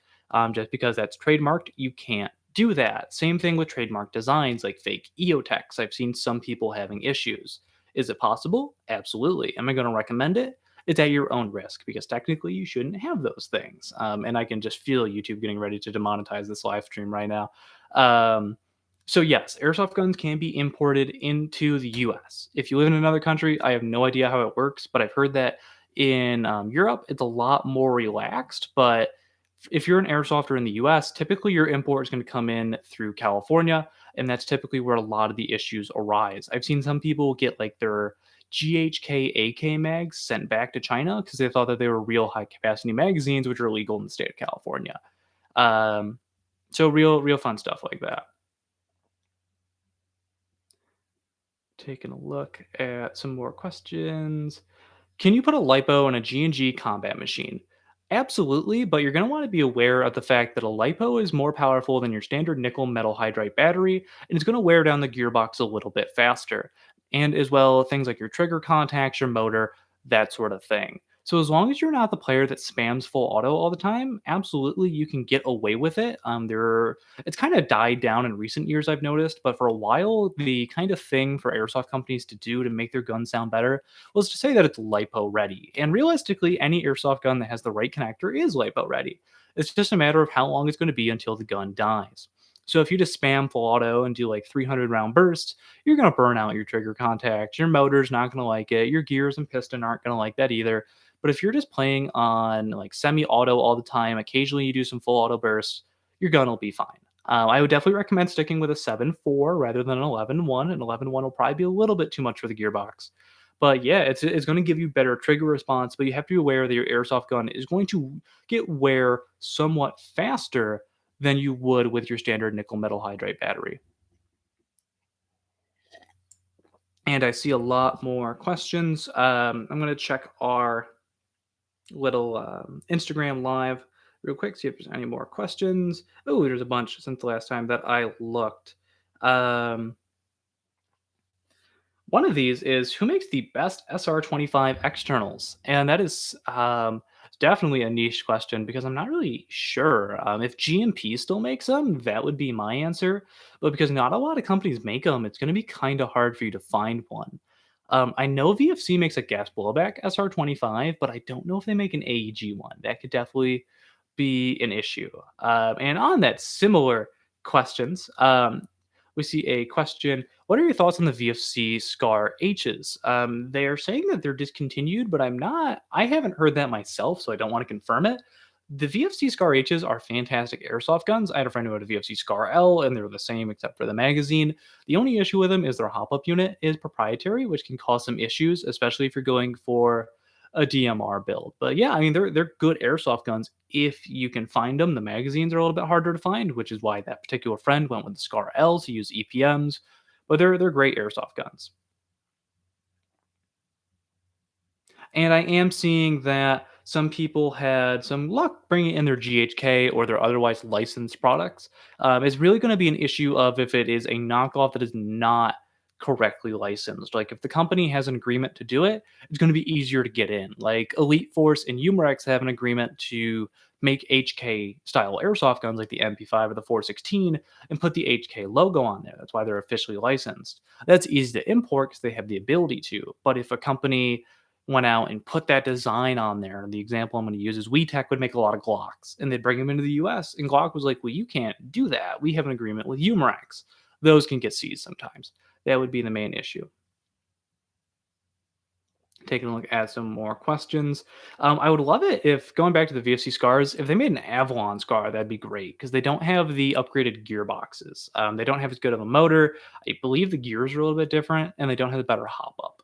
Just because that's trademarked, you can't do that. Same thing with trademark designs like fake EOTechs. I've seen some people having issues. Is it possible? Absolutely. Am I going to recommend it? It's at your own risk because technically you shouldn't have those things. And I can just feel YouTube getting ready to demonetize this live stream right now. Um, so yes, airsoft guns can be imported into the US. If you live in another country, I have no idea how it works, but I've heard that in Europe it's a lot more relaxed. But if you're an airsofter in the US, typically your import is going to come in through California, and that's typically where a lot of the issues arise. I've seen some people get like their GHK AK mags sent back to China because they thought that they were real high capacity magazines, which are illegal in the state of California. Um, so real fun stuff like that. Taking a look at some more questions. Can you put a lipo in a G&G combat machine? Absolutely, but you're going to want to be aware of the fact that a lipo is more powerful than your standard nickel metal hydride battery, and it's going to wear down the gearbox a little bit faster. And as well, things like your trigger contacts, your motor, that sort of thing. So as long as you're not the player that spams full auto all the time, absolutely you can get away with it. It's kind of died down in recent years, I've noticed, but for a while, the kind of thing for airsoft companies to do to make their guns sound better was to say that it's LiPo ready. And realistically, any airsoft gun that has the right connector is LiPo ready. It's just a matter of how long it's going to be until the gun dies. So if you just spam full auto and do like 300 round bursts, you're going to burn out your trigger contacts. Your motor's not going to like it. Your gears and piston aren't going to like that either. But if you're just playing on like semi auto all the time, occasionally you do some full auto bursts, your gun will be fine. I would definitely recommend sticking with a 7.4 rather than an 11.1. An 11.1 will probably be a little bit too much for the gearbox. But yeah, it's going to give you better trigger response, but you have to be aware that your airsoft gun is going to get wear somewhat faster than you would with your standard nickel metal hydride battery. And I see a lot more questions. I'm going to check our little Instagram live real quick, see if there's any more questions. Oh, there's a bunch since the last time that I looked. Um, One of these is who makes the best SR25 externals, and that is Definitely a niche question because I'm not really sure. If GMP still makes them, that would be my answer. But because not a lot of companies make them, it's going to be kind of hard for you to find one. I know VFC makes a gas blowback SR25, but I don't know if they make an AEG one. That could definitely be an issue. And on that, similar questions. We see a question. What are your thoughts on the VFC Scar H's? They are saying that they're discontinued, but I haven't heard that myself, so I don't want to confirm it. The VFC Scar H's are fantastic airsoft guns. I had a friend who had a VFC Scar L, and they're the same except for the magazine. The only issue with them is their hop up unit is proprietary, which can cause some issues, especially if you're going for a DMR build. But yeah, I mean they're good airsoft guns if you can find them. The magazines are a little bit harder to find, which is why that particular friend went with the Scar Ls. He used EPMs, but they're great airsoft guns. And I am seeing that some people had some luck bringing in their GHK or their otherwise licensed products. It's really going to be an issue of if it is a knockoff that is not correctly licensed. Like if the company has an agreement to do it, it's going to be easier to get in. Like Elite Force and Umarex have an agreement to make HK style airsoft guns like the MP5 or the 416 and put the HK logo on there. That's why they're officially licensed. That's easy to import because they have the ability to. But if a company went out and put that design on there. And the example I'm going to use is Wetech would make a lot of Glocks and they'd bring them into the US. And Glock was like, well, you can't do that. We have an agreement with Umarex. Those can get seized sometimes. That would be the main issue. Taking a look at some more questions. I would love it if, going back to the VFC scars, if they made an Avalon scar, that'd be great because they don't have the upgraded gearboxes. They don't have as good of a motor. I believe the gears are a little bit different, and they don't have the better hop up.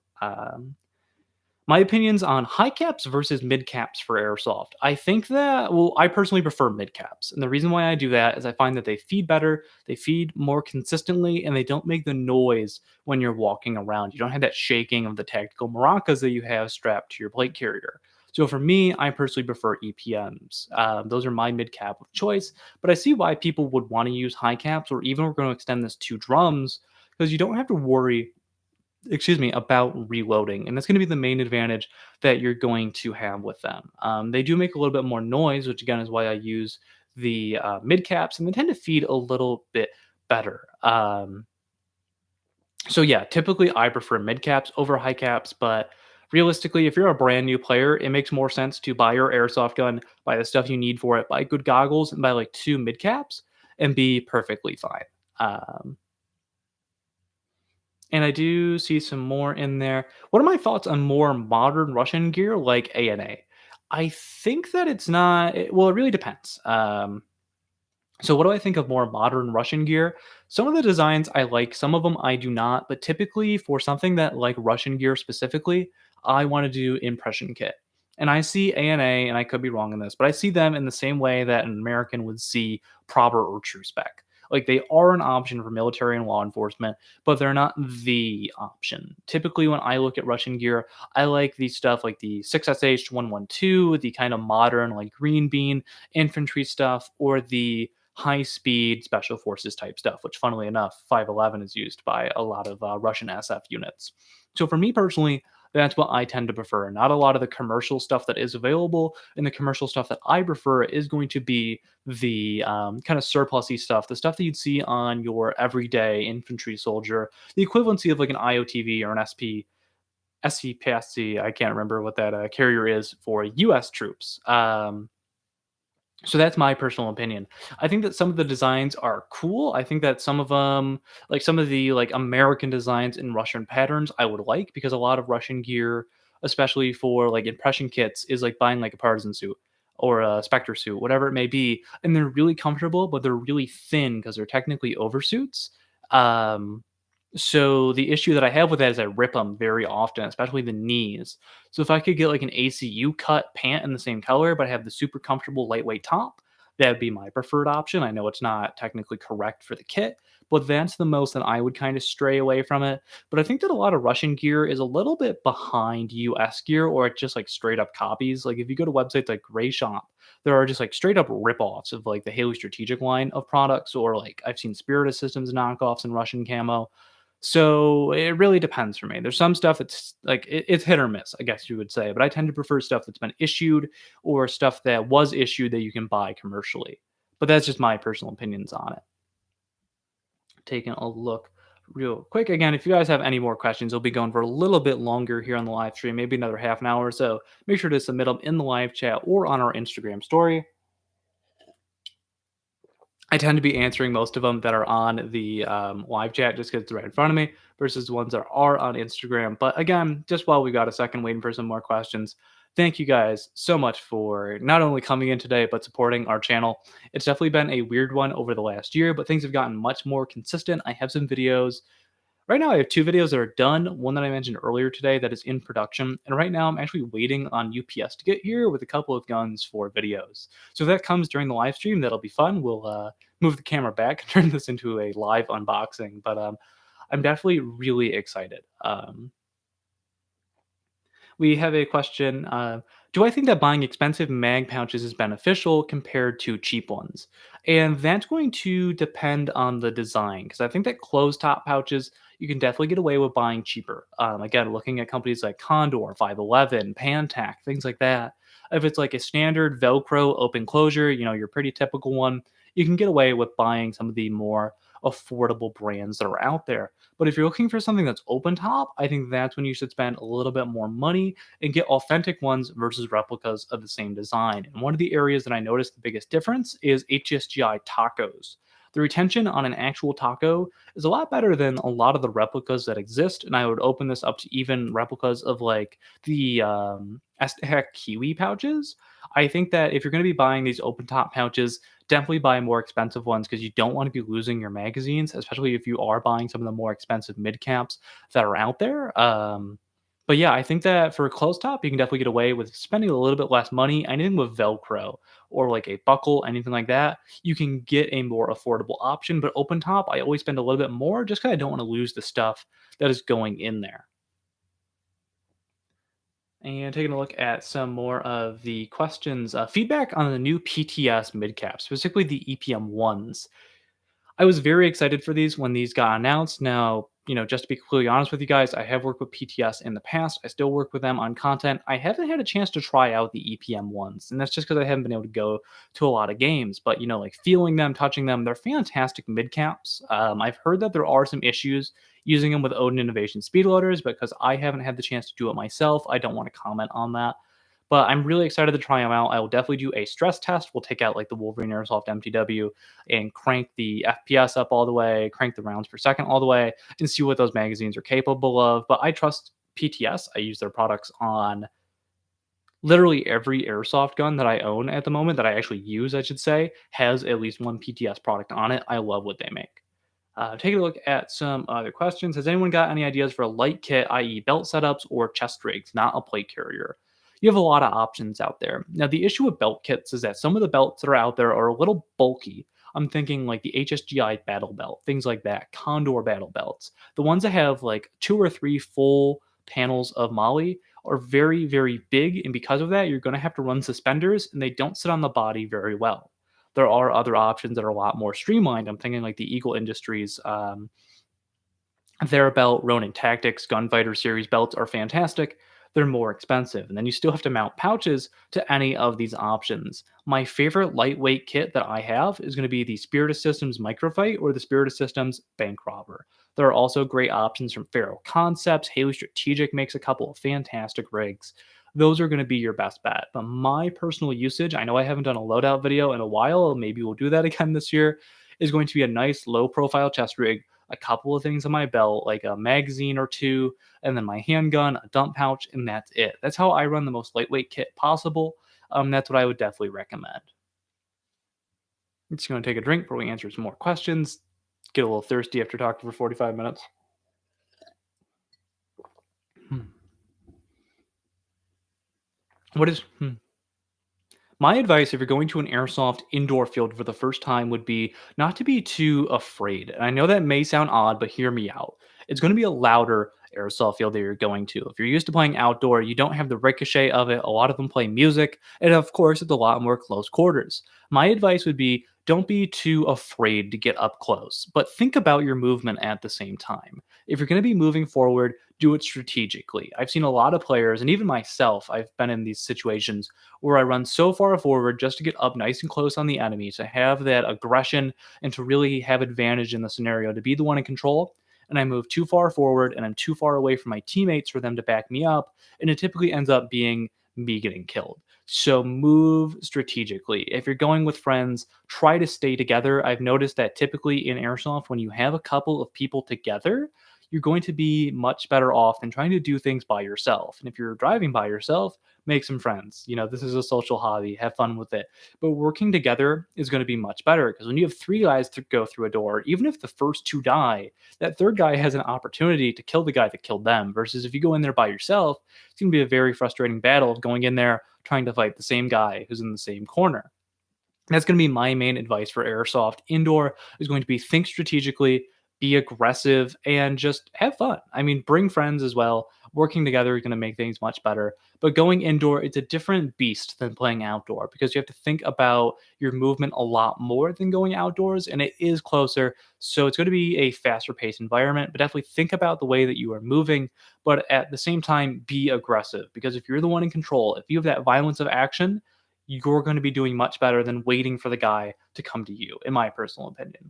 My opinions on high caps versus mid caps for airsoft. I think that, well, I personally prefer mid caps. And the reason why I do that is I find that they feed better, they feed more consistently, and they don't make the noise when you're walking around. You don't have that shaking of the tactical maracas that you have strapped to your plate carrier. So for me, I personally prefer EPMs. Those are my mid cap of choice, but I see why people would want to use high caps, or even we're going to extend this to drums, because you don't have to worry, about reloading, and that's going to be the main advantage that you're going to have with them. They do make a little bit more noise, which again is why I use the mid caps, and they tend to feed a little bit better. So yeah, typically I prefer mid caps over high caps, but realistically, if you're a brand new player, it makes more sense to buy your airsoft gun, buy the stuff you need for it, buy good goggles, and buy like two mid caps, and be perfectly fine. Um, And I do see some more in there. What are my thoughts on more modern Russian gear like ANA? I think that it's not. Well, it really depends. So, what do I think of more modern Russian gear? Some of the designs I like, some of them I do not. But typically, for something that like Russian gear specifically, I want to do impression kit. And I see ANA, and I could be wrong in this, but I see them in the same way that an American would see Prober or True Spec. Like they are an option for military and law enforcement, but they're not the option. Typically, when I look at Russian gear, I like the stuff like the 6SH 112, the kind of modern, like green bean infantry stuff, or the high speed special forces type stuff, which funnily enough, 511 is used by a lot of Russian SF units. So for me personally, that's what I tend to prefer. Not a lot of the commercial stuff that is available, and the commercial stuff that I prefer is going to be the kind of surplusy stuff, the stuff that you'd see on your everyday infantry soldier, the equivalency of like an IOTV or an SCPSC. I can't remember what that carrier is for U.S. troops. So that's my personal opinion. I think that some of the designs are cool. I think that some of them, like some of the like American designs in Russian patterns, I would like because a lot of Russian gear, especially for like impression kits, is like buying like a partisan suit or a Spectre suit, whatever it may be, and they're really comfortable, but they're really thin because they're technically oversuits. Um, so the issue that I have with that is I rip them very often, especially the knees. So if I could get like an ACU cut pant in the same color, but have the super comfortable lightweight top, that would be my preferred option. I know it's not technically correct for the kit, but that's the most that I would kind of stray away from it. But I think that a lot of Russian gear is a little bit behind US gear, or it's just like straight up copies. Like if you go to websites like Gray Shop, there are just like straight up rip-offs of like the Haley Strategic line of products, or like I've seen Spiritus Systems knockoffs in Russian camo. So it really depends for me. There's some stuff that's like it's hit or miss, I guess you would say, but I tend to prefer stuff that's been issued or stuff that was issued that you can buy commercially. But that's just my personal opinions on it. Taking a look real quick. Again, if you guys have any more questions, we'll be going for a little bit longer here on the live stream, maybe another half an hour or so. Make sure to submit them in the live chat or on our Instagram story. I tend to be answering most of them that are on the live chat just because it's right in front of me versus the ones that are on Instagram. But again, just while we got a second waiting for some more questions, thank you guys so much for not only coming in today, but supporting our channel. It's definitely been a weird one over the last year, but things have gotten much more consistent. I have some videos. Right now, I have 2 videos that are done, one that I mentioned earlier today that is in production, and right now I'm actually waiting on UPS to get here with a couple of guns for videos. So if that comes during the live stream, that'll be fun. We'll, move the camera back and turn this into a live unboxing, but, I'm definitely really excited. We have a question. Do I think that buying expensive mag pouches is beneficial compared to cheap ones? And that's going to depend on the design because I think that closed top pouches you can definitely get away with buying cheaper. Again, looking at companies like Condor, 511, Pantac, things like that. If it's like a standard Velcro open closure, your pretty typical one, you can get away with buying some of the more affordable brands that are out there. But if you're looking for something that's open top, I think that's when you should spend a little bit more money and get authentic ones versus replicas of the same design. And one of the areas that I noticed the biggest difference is HSGI tacos. The retention on an actual taco is a lot better than a lot of the replicas that exist. And I would open this up to even replicas of like the Aztec Kiwi pouches. I think that if you're going to be buying these open top pouches, definitely buy more expensive ones because you don't want to be losing your magazines, especially if you are buying some of the more expensive mid caps that are out there. But yeah, I think that for a closed top, you can definitely get away with spending a little bit less money. Anything with Velcro or like a buckle, anything like that, you can get a more affordable option. But open top, I always spend a little bit more just because I don't want to lose the stuff that is going in there. And taking a look at some more of the questions, feedback on the new PTS mid cap, specifically the EPM ones. I was very excited for these when these got announced. Now, just to be completely honest with you guys, I have worked with PTS in the past. I still work with them on content. I haven't had a chance to try out the EPM ones, and that's just because I haven't been able to go to a lot of games. But like feeling them, touching them, they're fantastic mid caps. I've heard that there are some issues using them with Odin Innovation speed loaders, but because I haven't had the chance to do it myself, I don't want to comment on that. But I'm really excited to try them out. I will definitely do a stress test. We'll take out like the Wolverine Airsoft MTW and crank the FPS up all the way, crank the rounds per second all the way, and see what those magazines are capable of. But I trust PTS. I use their products on literally every airsoft gun that I own at the moment, that I actually use, I should say, has at least one PTS product on it. I love what they make. Taking a look at some other questions. Has anyone got any ideas for a light kit, i.e., belt setups or chest rigs, not a plate carrier? You have a lot of options out there. Now, the issue with belt kits is that some of the belts that are out there are a little bulky. I'm thinking like the HSGI battle belt, things like that, Condor battle belts. The ones that have like 2 or 3 full panels of Molly are very, very big. And because of that, you're going to have to run suspenders and they don't sit on the body very well. There are other options that are a lot more streamlined. I'm thinking like the Eagle Industries, their belt, Ronin Tactics, Gunfighter series belts are fantastic. They're more expensive. And then you still have to mount pouches to any of these options. My favorite lightweight kit that I have is going to be the Spirit of Systems Microfight or the Spirit of Systems Bank Robber. There are also great options from Faro Concepts. Haley Strategic makes a couple of fantastic rigs. Those are going to be your best bet. But my personal usage, I know I haven't done a loadout video in a while. Maybe we'll do that again this year. Is going to be a nice low profile chest rig, a couple of things on my belt, like a magazine or two, and then my handgun, a dump pouch, and that's it. That's how I run the most lightweight kit possible. That's what I would definitely recommend. I'm just going to take a drink before we answer some more questions. Get a little thirsty after talking for 45 minutes. Hmm. What is My advice if you're going to an airsoft indoor field for the first time would be not to be too afraid. And I know that may sound odd, but hear me out. It's going to be a louder airsoft field that you're going to. If you're used to playing outdoor, you don't have the ricochet of it. A lot of them play music, and of course, it's a lot more close quarters. My advice would be don't be too afraid to get up close, but think about your movement at the same time. if you're going to be moving forward, do it strategically. I've seen a lot of players, and even myself, I've been in these situations where I run so far forward just to get up nice and close on the enemy, to have that aggression and to really have advantage in the scenario, to be the one in control. And I move too far forward and I'm too far away from my teammates for them to back me up. And it typically ends up being me getting killed. So move strategically. If you're going with friends, try to stay together. I've noticed that typically in Airsoft, when you have a couple of people together, you're going to be much better off than trying to do things by yourself. And if you're driving by yourself, make some friends. This is a social hobby. Have fun with it. But working together is going to be much better because when you have three guys to go through a door, even if the first two die, that third guy has an opportunity to kill the guy that killed them. Versus if you go in there by yourself, it's going to be a very frustrating battle of going in there trying to fight the same guy who's in the same corner. That's going to be my main advice for Airsoft. Indoor is going to be think strategically, be aggressive, and just have fun. I mean, bring friends as well. Working together is going to make things much better. But going indoor, it's a different beast than playing outdoor because you have to think about your movement a lot more than going outdoors, and it is closer. So it's going to be a faster paced environment, but definitely think about the way that you are moving. But at the same time, be aggressive because if you're the one in control, if you have that violence of action, you're going to be doing much better than waiting for the guy to come to you, in my personal opinion.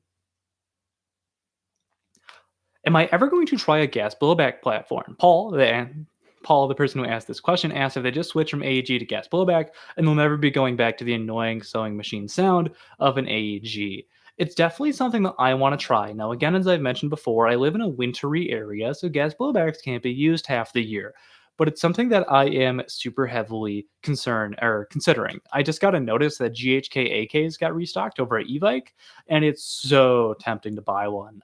Am I ever going to try a gas blowback platform? Paul, the person who asked this question, asked if they just switch from AEG to gas blowback and they'll never be going back to the annoying sewing machine sound of an AEG. It's definitely something that I want to try. Now, again, as I've mentioned before, I live in a wintry area, so gas blowbacks can't be used half the year. But it's something that I am super heavily concerned or considering. I just got a notice that GHK AKs got restocked over at Evike, and it's so tempting to buy one.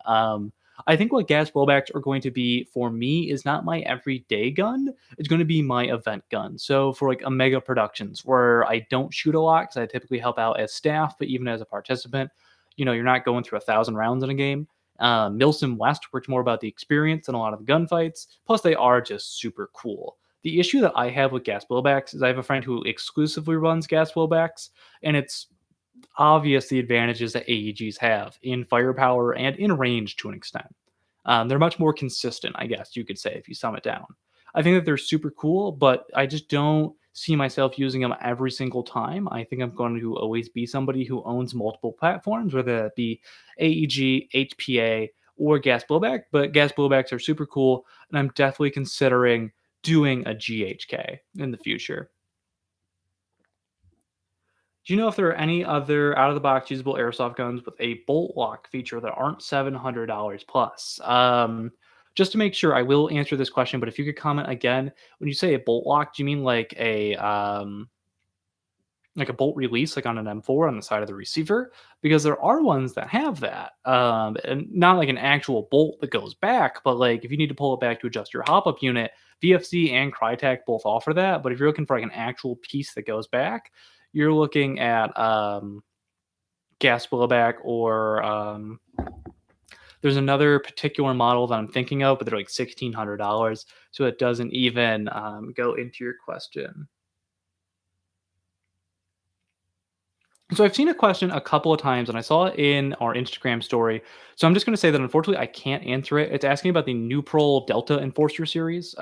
I think what gas blowbacks are going to be for me is not my everyday gun. It's going to be my event gun. So for like a mega productions where I don't shoot a lot because I typically help out as staff, but even as a participant, you're not going through 1,000 rounds in a game. Milsim West works more about the experience and a lot of the gunfights. Plus, they are just super cool. The issue that I have with gas blowbacks is I have a friend who exclusively runs gas blowbacks, and it's obvious the advantages that AEGs have in firepower and in range to an extent. They're much more consistent, I guess you could say, if you sum it down. I think that they're super cool, but I just don't see myself using them every single time. I think I'm going to always be somebody who owns multiple platforms, whether that be AEG, HPA, or gas blowback. But gas blowbacks are super cool, and I'm definitely considering doing a GHK in the future. Do you know if there are any other out of the box usable airsoft guns with a bolt lock feature that aren't $700 plus? Just to make sure, I will answer this question, but if you could comment again, when you say a bolt lock, do you mean like a bolt release, like on an M4 on the side of the receiver? Because there are ones that have that, and not like an actual bolt that goes back, but like if you need to pull it back to adjust your hop up unit, VFC and Crytek both offer that. But if you're looking for like an actual piece that goes back, you're looking at gas blowback or there's another particular model that I'm thinking of, but they're like $1,600, so it doesn't even go into your question. So I've seen a question a couple of times, and I saw it in our Instagram story. So I'm just going to say that unfortunately I can't answer it. It's asking about the Neutral Delta Enforcer series.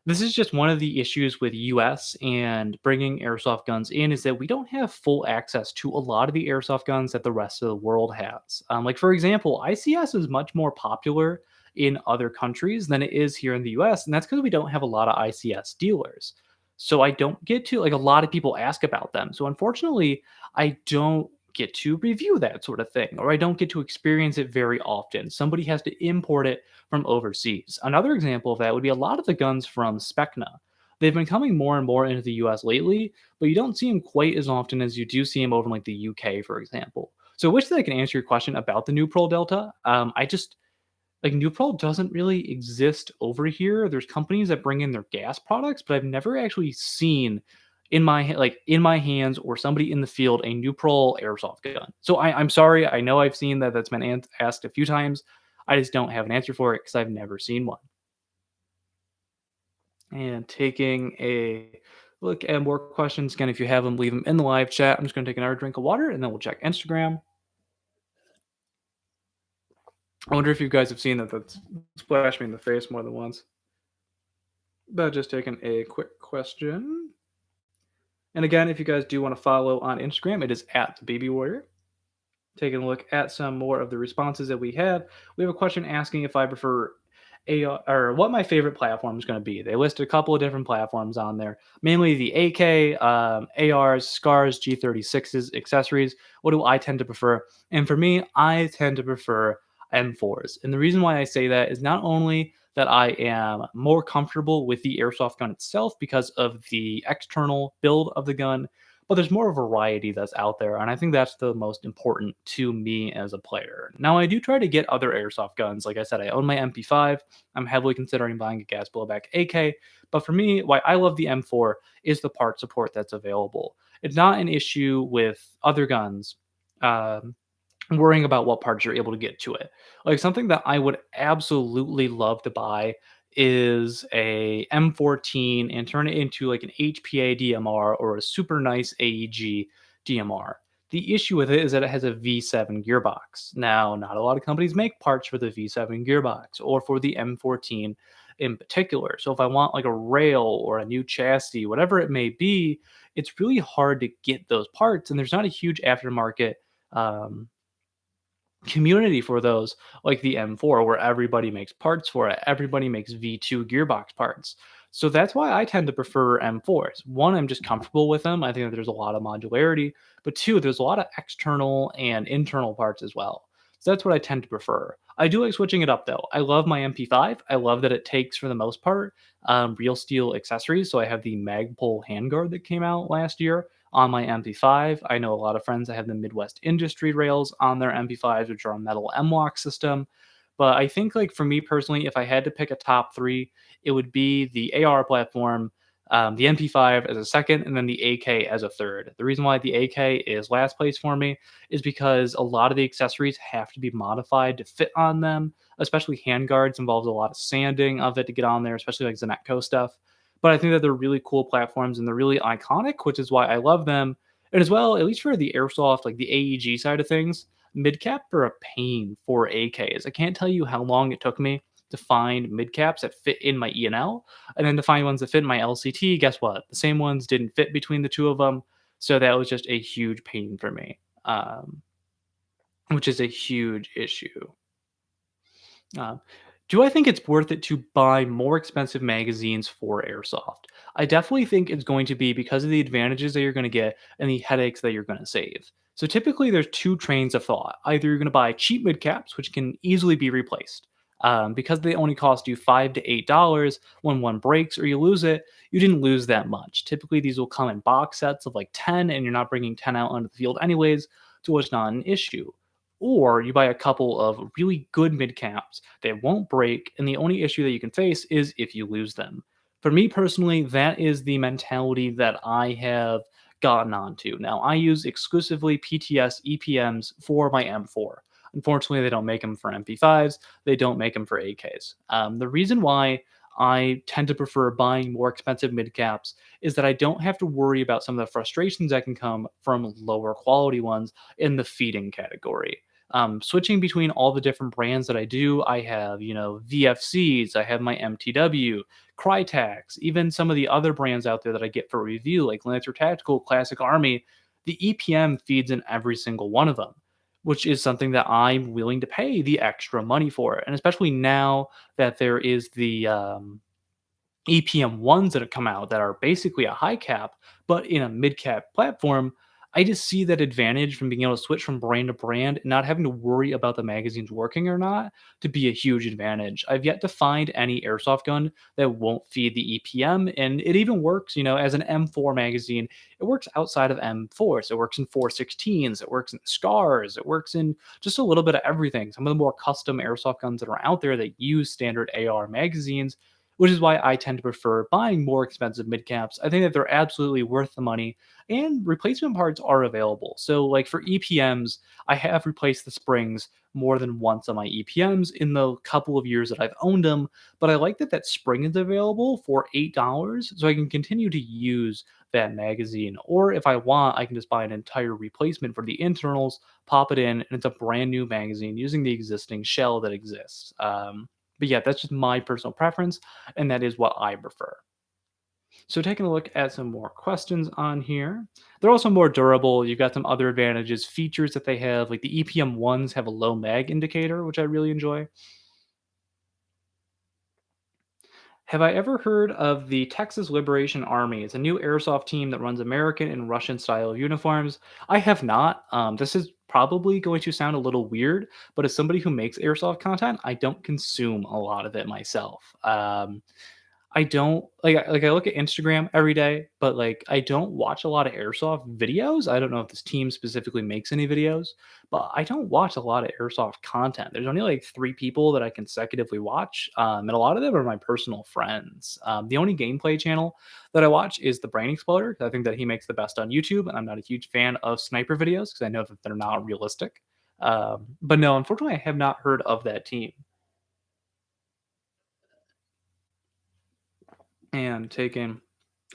This is just one of the issues with US and bringing airsoft guns in is that we don't have full access to a lot of the airsoft guns that the rest of the world has. Like for example, ICS is much more popular in other countries than it is here in the US, and that's because we don't have a lot of ICS dealers. So I don't get to like a lot of people ask about them. So unfortunately, I don't get to review that sort of thing, or I don't get to experience it very often. Somebody has to import it from overseas. Another example of that would be a lot of the guns from Specna. They've been coming more and more into the US lately, but you don't see them quite as often as you do see them over in like the UK, for example. So I wish that I can answer your question about the New Pearl Delta. I just like New Pearl doesn't really exist over here. There's companies that bring in their gas products, but I've never actually seen in my hands or somebody in the field a New Pearl airsoft gun. So I'm sorry. I know I've seen that that's been asked a few times. I just don't have an answer for it because I've never seen one. And taking a look at more questions again, if you have them, leave them in the live chat. I'm just going to take another drink of water and then we'll check Instagram. I wonder if you guys have seen that. That's splashed me in the face more than once. But just taking a quick question. And again, if you guys do want to follow on Instagram, it is at the Baby Warrior. Taking a look at some more of the responses that we have a question asking if I prefer AR or what my favorite platform is going to be. They listed a couple of different platforms on there, mainly the AK, ARs, SCARs, G36s, accessories. What do I tend to prefer? And for me, I tend to prefer M4s. And the reason why I say that is not only that I am more comfortable with the airsoft gun itself because of the external build of the gun, but there's more variety that's out there, and I think that's the most important to me as a player. Now, I do try to get other airsoft guns. Like I said, I own my MP5. I'm heavily considering buying a gas blowback AK, but for me, why I love the M4 is the part support that's available. It's not an issue with other guns. Um, Worrying about what parts you're able to get to it. Like something that I would absolutely love to buy is a M14 and turn it into like an HPA DMR or a super nice AEG DMR. The issue with it is that it has a V7 gearbox. Now, not a lot of companies make parts for the V7 gearbox or for the M14 in particular. So if I want like a rail or a new chassis, whatever it may be, it's really hard to get those parts, and there's not a huge aftermarket um, community for those, like the M4, where everybody makes parts for it. Everybody makes V2 gearbox parts. So that's why I tend to prefer M4s. One, I'm just comfortable with them. I think that there's a lot of modularity, but two, there's a lot of external and internal parts as well. So that's what I tend to prefer. I do like switching it up though. I love my MP5. I love that it takes, for the most part, real steel accessories. So I have the Magpul handguard that came out last year on my MP5. I know a lot of friends that have the Midwest Industry rails on their MP5s, which are a metal M-LOK system. But I think, like for me personally, if I had to pick a top three, it would be the AR platform, the MP5 as a second, and then the AK as a third. The reason why the AK is last place for me is because a lot of the accessories have to be modified to fit on them, especially handguards involves a lot of sanding of it to get on there, especially like Zenetco stuff. But I think that they're really cool platforms and they're really iconic, which is why I love them. And as well, at least for the airsoft, like the AEG side of things, mid cap are a pain for AKs. I can't tell you how long it took me to find mid caps that fit in my E&L, and then to find ones that fit in my LCT. Guess what? The same ones didn't fit between the two of them, so that was just a huge pain for me, which is a huge issue. Um, do I think it's worth it to buy more expensive magazines for airsoft? I definitely think it's going to be because of the advantages that you're going to get and the headaches that you're going to save. So typically, there's two trains of thought. Either you're going to buy cheap mid caps, which can easily be replaced. Because they only cost you $5 to $8 when one breaks or you lose it, you didn't lose that much. Typically, these will come in box sets of like 10, and you're not bringing 10 out onto the field anyways, so it's not an issue. Or you buy a couple of really good mid caps that won't break, and the only issue that you can face is if you lose them. For me personally, that is the mentality that I have gotten onto. Now, I use exclusively PTS EPMs for my M4. Unfortunately, they don't make them for MP5s, they don't make them for AKs. The reason why I tend to prefer buying more expensive mid caps is that I don't have to worry about some of the frustrations that can come from lower quality ones in the feeding category. Switching between all the different brands that I do, I have, VFCs, I have my MTW, Crytax, even some of the other brands out there that I get for review, like Lancer Tactical, Classic Army. The EPM feeds in every single one of them, which is something that I'm willing to pay the extra money for. And especially now that there is the EPM ones that have come out that are basically a high cap, but in a mid cap platform, I just see that advantage from being able to switch from brand to brand and not having to worry about the magazines working or not to be a huge advantage. I've yet to find any airsoft gun that won't feed the EPM, and it even works, as an M4 magazine. It works outside of M4s. It works in 416s. It works in SCARs. It works in just a little bit of everything. Some of the more custom airsoft guns that are out there that use standard AR magazines which is why I tend to prefer buying more expensive mid caps. I think that they're absolutely worth the money, and replacement parts are available. So, like for EPMs, I have replaced the springs more than once on my EPMs in the couple of years that I've owned them. But I like that that spring is available for $8, so I can continue to use that magazine. Or if I want, I can just buy an entire replacement for the internals, pop it in, and it's a brand new magazine using the existing shell that exists. But yeah, that's just my personal preference, and that is what I prefer. So taking a look at some more questions on here. They're also more durable. You've got some other advantages, features that they have, like the EPM ones have a low mag indicator, which I really enjoy. Have I ever heard of the Texas Liberation Army? It's a new airsoft team that runs American and Russian style uniforms. I have not. This is probably going to sound a little weird, but as somebody who makes airsoft content, I don't consume a lot of it myself. I don't I look at Instagram every day, but, like, I don't watch a lot of airsoft videos. I don't know if this team specifically makes any videos, but I don't watch a lot of airsoft content. There's only, like, 3 people that I consecutively watch, and a lot of them are my personal friends. The only gameplay channel that I watch is the Brain Exploder. I think that he makes the best on YouTube, and I'm not a huge fan of sniper videos because I know that they're not realistic. But no, unfortunately, I have not heard of that team. And taking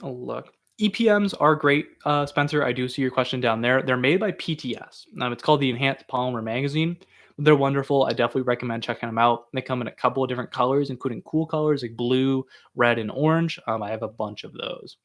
a look. EPMs are great, Spencer. I do see your question down there. They're made by PTS. It's called the Enhanced Polymer Magazine. They're wonderful. I definitely recommend checking them out. They come in a couple of different colors, including cool colors like blue, red, and orange. I have a bunch of those.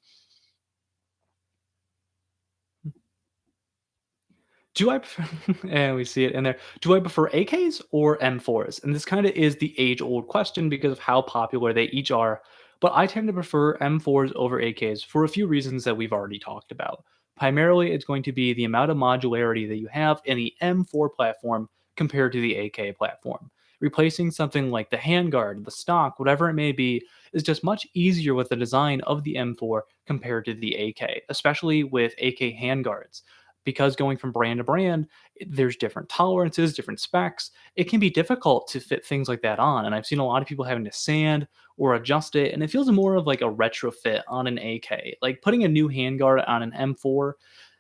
Do I prefer and we see it in there. Do I prefer AKs or M4s? And this kinda is the age-old question because of how popular they each are, but I tend to prefer M4s over AKs for a few reasons that we've already talked about. Primarily, it's going to be the amount of modularity that you have in the M4 platform compared to the AK platform. Replacing something like the handguard, the stock, whatever it may be, is just much easier with the design of the M4 compared to the AK, especially with AK handguards because going from brand to brand, there's different tolerances, different specs. It can be difficult to fit things like that on. And I've seen a lot of people having to sand or adjust it. And it feels more of like a retrofit on an AK. Like putting a new handguard on an M4,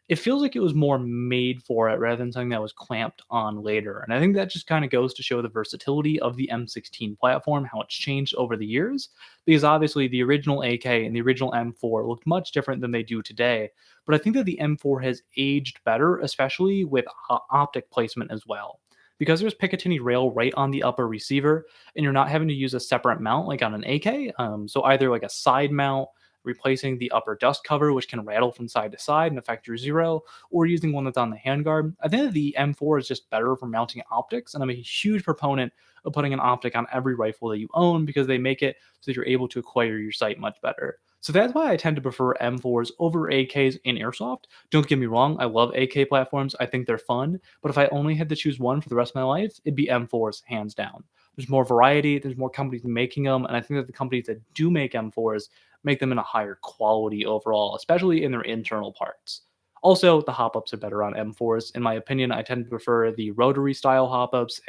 it feels like it was more made for it rather than something that was clamped on later. And I think that just kind of goes to show the versatility of the M16 platform, how it's changed over the years. Because obviously the original AK and the original M4 looked much different than they do today. But I think that the M4 has aged better, especially with optic placement as well. Because there's Picatinny rail right on the upper receiver, and you're not having to use a separate mount like on an AK. So either like a side mount replacing the upper dust cover, which can rattle from side to side and affect your zero, or using one that's on the handguard. I think that the M4 is just better for mounting optics, and I'm a huge proponent of putting an optic on every rifle that you own because they make it so that you're able to acquire your sight much better. So that's why I tend to prefer M4s over AKs in airsoft. Don't get me wrong, I love AK platforms. I think they're fun, but if I only had to choose one for the rest of my life, it'd be M4s hands down. There's more variety, there's more companies making them, and I think that the companies that do make M4s make them in a higher quality overall, especially in their internal parts. Also, the hop ups are better on M4s. In my opinion, I tend to prefer the rotary style hop ups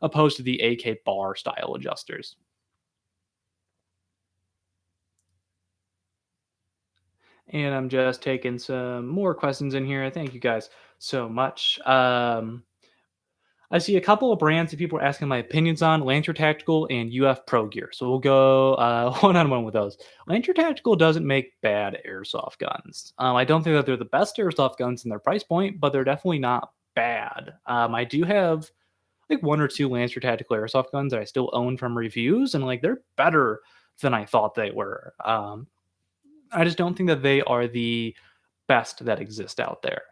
opposed to the AK bar style adjusters. And I'm just taking some more questions in here. Thank you guys so much. I see a couple of brands that people are asking my opinions on, Lancer Tactical and UF Pro Gear. So we'll go one on one with those. Lancer Tactical doesn't make bad airsoft guns. I don't think that they're the best airsoft guns in their price point, but they're definitely not bad. I do have like one or two Lancer Tactical airsoft guns that I still own from reviews, and like they're better than I thought they were. I just don't think that they are the best that exist out there.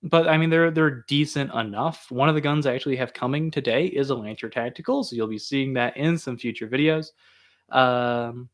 But I mean, they're decent enough. One of the guns I actually have coming today is a Lancer Tactical, so you'll be seeing that in some future videos. Um,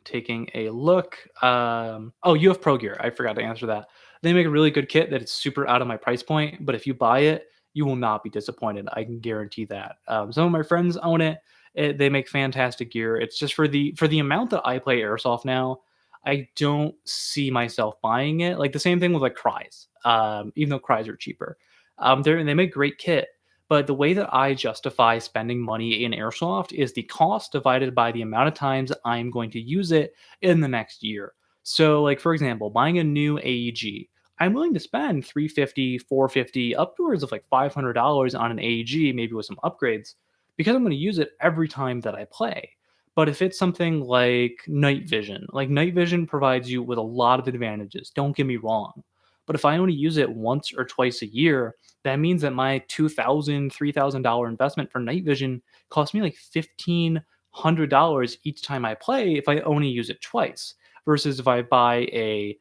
taking a look. Oh, you have Pro Gear. I forgot to answer that. They make a really good kit that is super out of my price point, but if you buy it, you will not be disappointed. I can guarantee that. Some of my friends own it. They make fantastic gear. It's just for the amount that I play airsoft now. I don't see myself buying it. Like the same thing with like Cries. Even though Cries are cheaper, they make great kit, But the way that I justify spending money in airsoft is the cost divided by the amount of times I'm going to use it in the next year. So, like for example, buying a new AEG, I'm willing to spend 350, 450, upwards of like $500 on an AEG, maybe with some upgrades, because I'm going to use it every time that I play. But if it's something like night vision provides you with a lot of advantages. Don't get me wrong. But if I only use it once or twice a year, that means that my $2,000, $3,000 investment for night vision costs me like $1,500 each time I play if I only use it twice. Versus if I buy a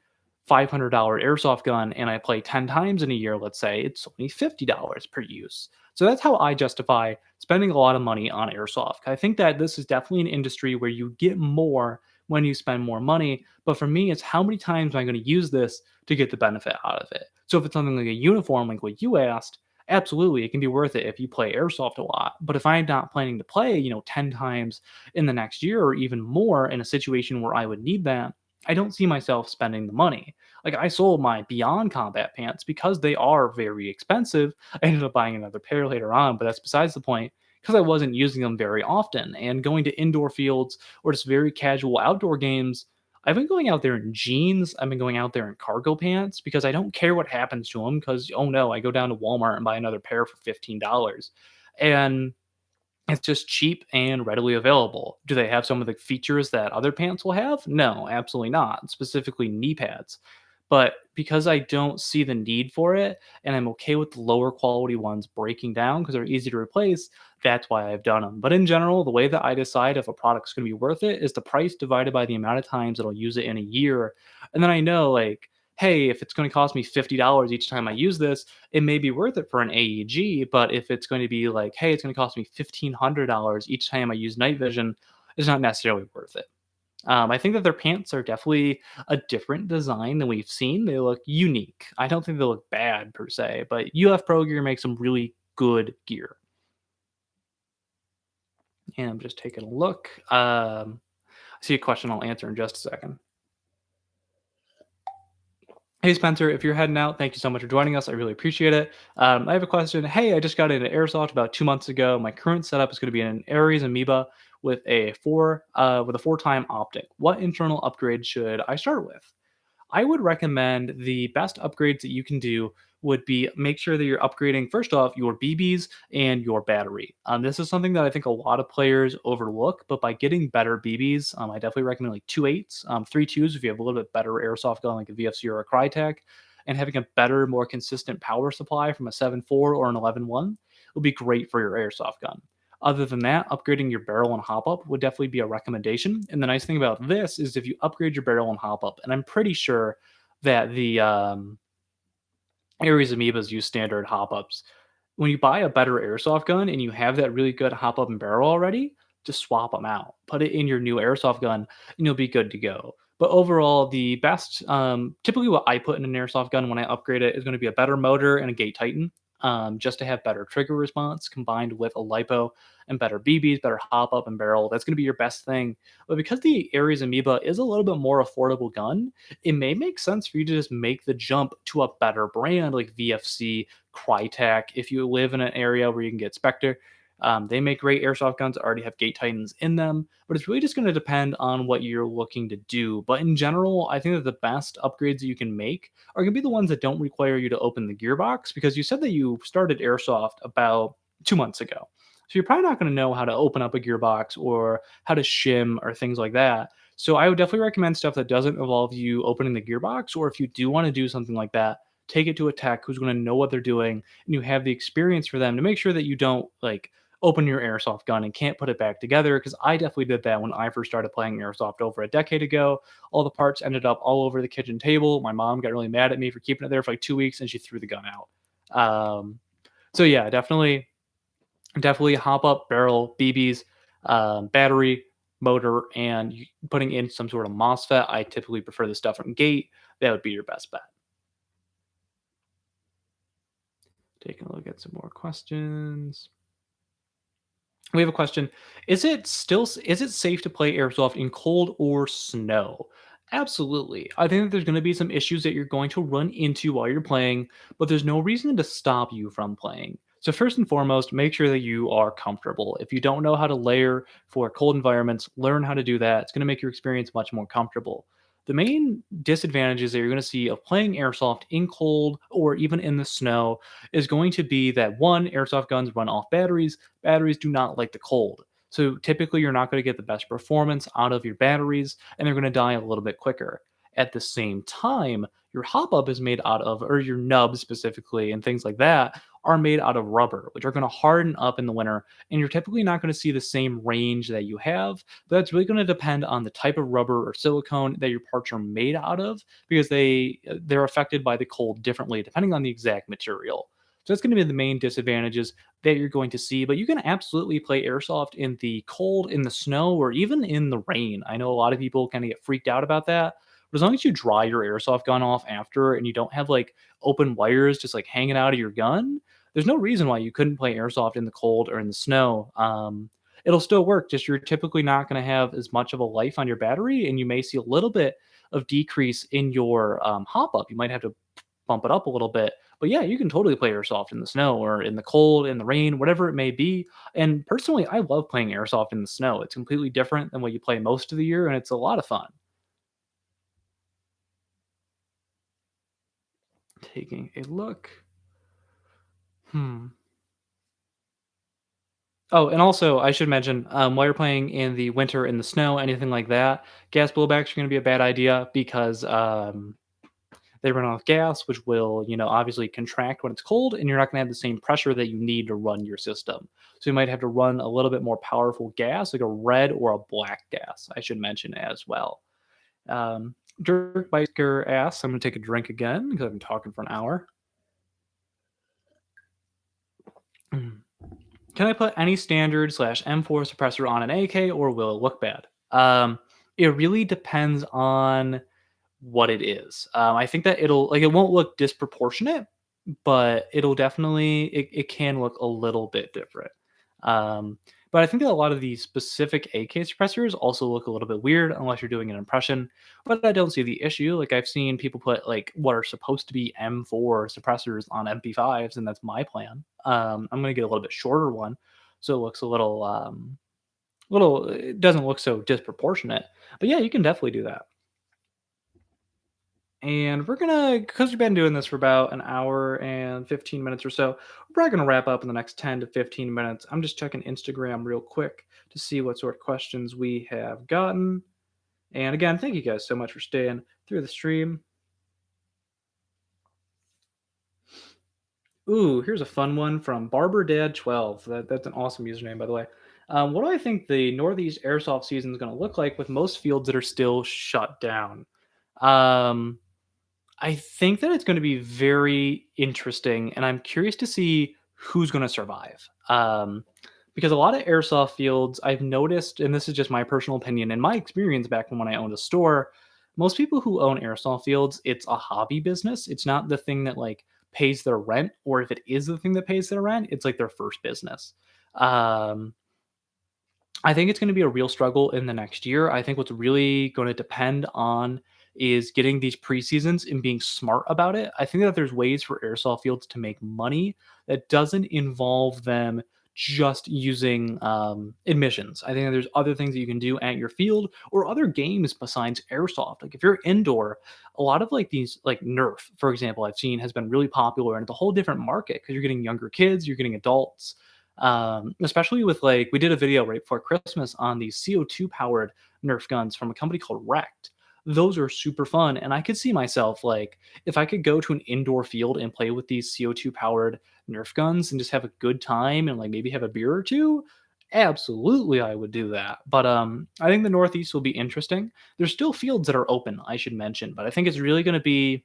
$500 airsoft gun and I play 10 times in a year, let's say, it's only $50 per use. So that's how I justify spending a lot of money on airsoft. I think that this is definitely an industry where you get more when you spend more money. But for me, it's how many times am I going to use this to get the benefit out of it. So if it's something like a uniform, like what you asked, absolutely, it can be worth it if you play airsoft a lot. But if I'm not planning to play, 10 times in the next year or even more in a situation where I would need that, I don't see myself spending the money. Like I sold my Beyond Combat pants because they are very expensive. I ended up buying another pair later on, but that's besides the point because I wasn't using them very often. And going to indoor fields or just very casual outdoor games, I've been going out there in jeans. I've been going out there in cargo pants because I don't care what happens to them. Because, oh no, I go down to Walmart and buy another pair for $15. And it's just cheap and readily available. Do they have some of the features that other pants will have? No, absolutely not, specifically knee pads. But because I don't see the need for it and I'm okay with the lower quality ones breaking down because they're easy to replace, that's why I've done them. But in general, the way that I decide if a product's going to be worth it is the price divided by the amount of times that I'll use it in a year. And then I know, like, hey, if it's going to cost me $50 each time I use this, it may be worth it for an AEG, but if it's going to be like, hey, it's going to cost me $1,500 each time I use night vision, it's not necessarily worth it. I think that their pants are definitely a different design than we've seen. They look unique. I don't think they look bad per se, but UF Pro Gear makes some really good gear. And I'm just taking a look. I see a question I'll answer in just a second. Hey Spencer, if you're heading out, thank you so much for joining us. I really appreciate it. I have a question. Hey, I just got into Airsoft about 2 months ago. My current setup is going to be an Ares Amoeba with a 4-time optic. What internal upgrade should I start with? I would recommend the best upgrades that you can do would be make sure that you're upgrading first off your BBs and your battery. This is something that I think a lot of players overlook, but by getting better BBs, I definitely recommend like 2.8s, 3.2s if you have a little bit better airsoft gun like a VFC or a Crytek, and having a better, more consistent power supply from a 7.4 or an 11.1 will be great for your airsoft gun. Other than that, upgrading your barrel and hop up would definitely be a recommendation. And the nice thing about this is if you upgrade your barrel and hop up, and I'm pretty sure that the Ares Amoebas use standard hop ups. When you buy a better airsoft gun and you have that really good hop up and barrel already, just swap them out. Put it in your new airsoft gun, and you'll be good to go. But overall, the best, typically what I put in an airsoft gun when I upgrade it is going to be a better motor and a gate tighten, just to have better trigger response combined with a lipo and better BBs, better hop up and barrel. That's going to be your best thing. But because the Ares Amoeba is a little bit more affordable gun, it may make sense for you to just make the jump to a better brand like VFC, Crytek. If you live in an area where you can get Spectre, they make great airsoft guns that already have gate titans in them, but it's really just going to depend on what you're looking to do. But in general, I think that the best upgrades that you can make are going to be the ones that don't require you to open the gearbox because you said that you started airsoft about 2 months ago. So you're probably not going to know how to open up a gearbox or how to shim or things like that. So I would definitely recommend stuff that doesn't involve you opening the gearbox, or if you do want to do something like that, take it to a tech who's going to know what they're doing and you have the experience for them to make sure that you don't like open your airsoft gun and can't put it back together, because I definitely did that when I first started playing airsoft over a decade ago. All the parts ended up all over the kitchen table. My mom got really mad at me for keeping it there for like 2 weeks and she threw the gun out. So yeah, definitely hop up, barrel, BBs, battery, motor, and putting in some sort of MOSFET. I typically prefer the stuff from Gate. That would be your best bet. Taking a look at some more questions. We have a question. Is it safe to play airsoft in cold or snow? Absolutely. I think that there's going to be some issues that you're going to run into while you're playing, but there's no reason to stop you from playing. So first and foremost, make sure that you are comfortable. If you don't know how to layer for cold environments, learn how to do that. It's going to make your experience much more comfortable. The main disadvantages that you're going to see of playing airsoft in cold or even in the snow is going to be that one, airsoft guns run off batteries. Batteries do not like the cold. So typically you're not going to get the best performance out of your batteries and they're going to die a little bit quicker. At the same time, your hop up is made out of, or your nub specifically, and things like that are made out of rubber, which are going to harden up in the winter. And you're typically not going to see the same range that you have. But that's really going to depend on the type of rubber or silicone that your parts are made out of, because they're affected by the cold differently depending on the exact material. So that's going to be the main disadvantages that you're going to see. But you can absolutely play airsoft in the cold, in the snow, or even in the rain. I know a lot of people kind of get freaked out about that. But as long as you dry your airsoft gun off after and you don't have like open wires just like hanging out of your gun, there's no reason why you couldn't play airsoft in the cold or in the snow. It'll still work. Just you're typically not going to have as much of a life on your battery, and you may see a little bit of decrease in your hop up. You might have to bump it up a little bit. But yeah, you can totally play airsoft in the snow or in the cold, in the rain, whatever it may be. And personally, I love playing airsoft in the snow. It's completely different than what you play most of the year, and it's a lot of fun. Taking a look. Hmm. Oh, and also I should mention, while you're playing in the winter, in the snow, anything like that, gas blowbacks are going to be a bad idea because they run off gas, which will, obviously contract when it's cold, and you're not going to have the same pressure that you need to run your system. So you might have to run a little bit more powerful gas, like a red or a black gas. I should mention as well. Dirk Biker asks, I'm going to take a drink again because I've been talking for an hour. Can I put any standard slash M4 suppressor on an AK or will it look bad? It really depends on what it is. I think that it won't look disproportionate, but it'll definitely it can look a little bit different. Um, but I think that a lot of these specific AK suppressors also look a little bit weird unless you're doing an impression. But I don't see the issue. Like I've seen people put like what are supposed to be M4 suppressors on MP5s, and that's my plan. I'm gonna get a little bit shorter one, so it looks a little. It doesn't look so disproportionate. But yeah, you can definitely do that. And we're gonna, because we've been doing this for about an hour and 15 minutes or so, we're probably gonna wrap up in the next 10 to 15 minutes. I'm just checking Instagram real quick to see what sort of questions we have gotten. And again, thank you guys so much for staying through the stream. Ooh, here's a fun one from BarberDad12. That's an awesome username, by the way. What do I think the Northeast Airsoft season is going to look like with most fields that are still shut down? Um, I think that it's going to be very interesting, and I'm curious to see who's going to survive. Because a lot of airsoft fields, I've noticed, and this is just my personal opinion and my experience back from when I owned a store, most people who own airsoft fields, it's a hobby business. It's not the thing that like pays their rent, or if it is the thing that pays their rent, it's like their first business. Um, I think it's going to be a real struggle in the next year. I think what's really going to depend on is getting these preseasons and being smart about it. I think that there's ways for airsoft fields to make money that doesn't involve them just using admissions. I think that there's other things that you can do at your field or other games besides airsoft. Like if you're indoor, a lot of like these, like Nerf, for example, I've seen has been really popular and it's a whole different market because you're getting younger kids, you're getting adults, especially with like we did a video right before Christmas on these CO2 powered Nerf guns from a company called Wrecked. Those are super fun, and I could see myself like if I could go to an indoor field and play with these CO2 powered Nerf guns and just have a good time and like maybe have a beer or two. Absolutely, I would do that. But I think the Northeast will be interesting. There's still fields that are open, I should mention, but I think it's really going to be,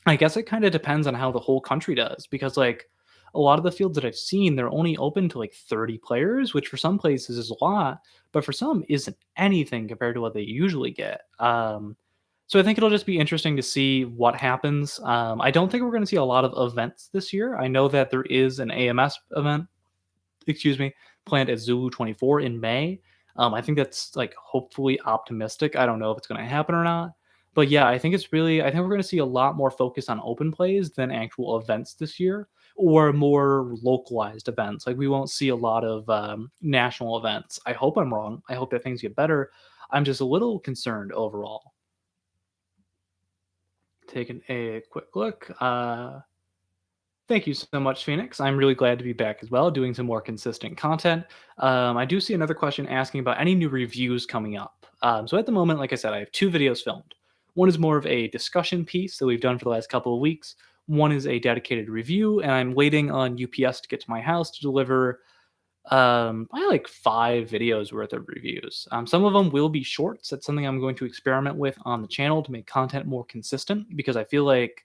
I guess it kind of depends on how the whole country does because like a lot of the fields that I've seen, they're only open to like 30 players, which for some places is a lot, but for some isn't anything compared to what they usually get. So I think it'll just be interesting to see what happens. I don't think we're going to see a lot of events this year. I know that there is an AMS event, excuse me, planned at Zulu 24 in May. I think that's like hopefully optimistic. I don't know if it's going to happen or not, But yeah, I think we're gonna see a lot more focus on open plays than actual events this year, or more localized events. Like, we won't see a lot of, national events. I hope I'm wrong. I hope that things get better. I'm just a little concerned overall. Taking a quick look, thank you so much, Phoenix. I'm really glad to be back as well, doing some more consistent content. I do see another question asking about any new reviews coming up. So at the moment, like I said, I have two videos filmed. One is more of a discussion piece that we've done for the last couple of weeks. One is a dedicated review, and I'm waiting on UPS to get to my house to deliver probably like 5 videos worth of reviews. Some of them will be shorts. That's something I'm going to experiment with on the channel to make content more consistent because I feel like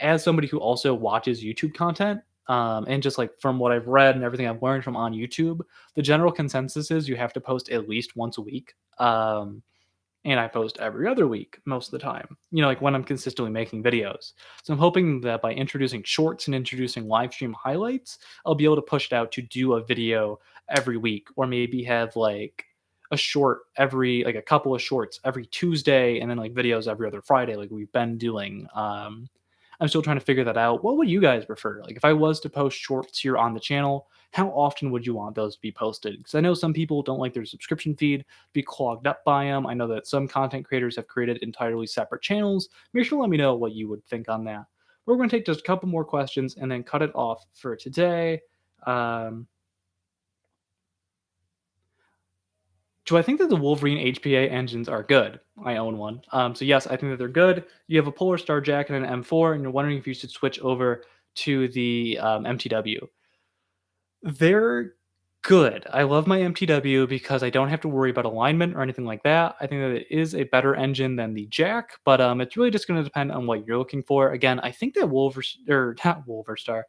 as somebody who also watches YouTube content, and just like from what I've read and everything I've learned from on YouTube, the general consensus is you have to post at least once a week. And I post every other week most of the time, like when I'm consistently making videos. So I'm hoping that by introducing shorts and introducing live stream highlights, I'll be able to push it out to do a video every week, or maybe have like a couple of shorts every Tuesday, and then like videos every other Friday, like we've been doing. I'm still trying to figure that out. What would you guys prefer? Like, if I was to post shorts here on the channel, how often would you want those to be posted? Because I know some people don't like their subscription feed be clogged up by them. I know that some content creators have created entirely separate channels. Make sure to let me know what you would think on that. We're going to take just a couple more questions and then cut it off for today. Um, do I think that the Wolverine HPA engines are good? I own one. So yes, I think that they're good. You have a Polar Star jacket and an M4, and you're wondering if you should switch over to the MTW. They're good. I love my MTW because I don't have to worry about alignment or anything like that. I think that it is a better engine than the Jack, but it's really just going to depend on what you're looking for. Again, I think that not Wolverstar,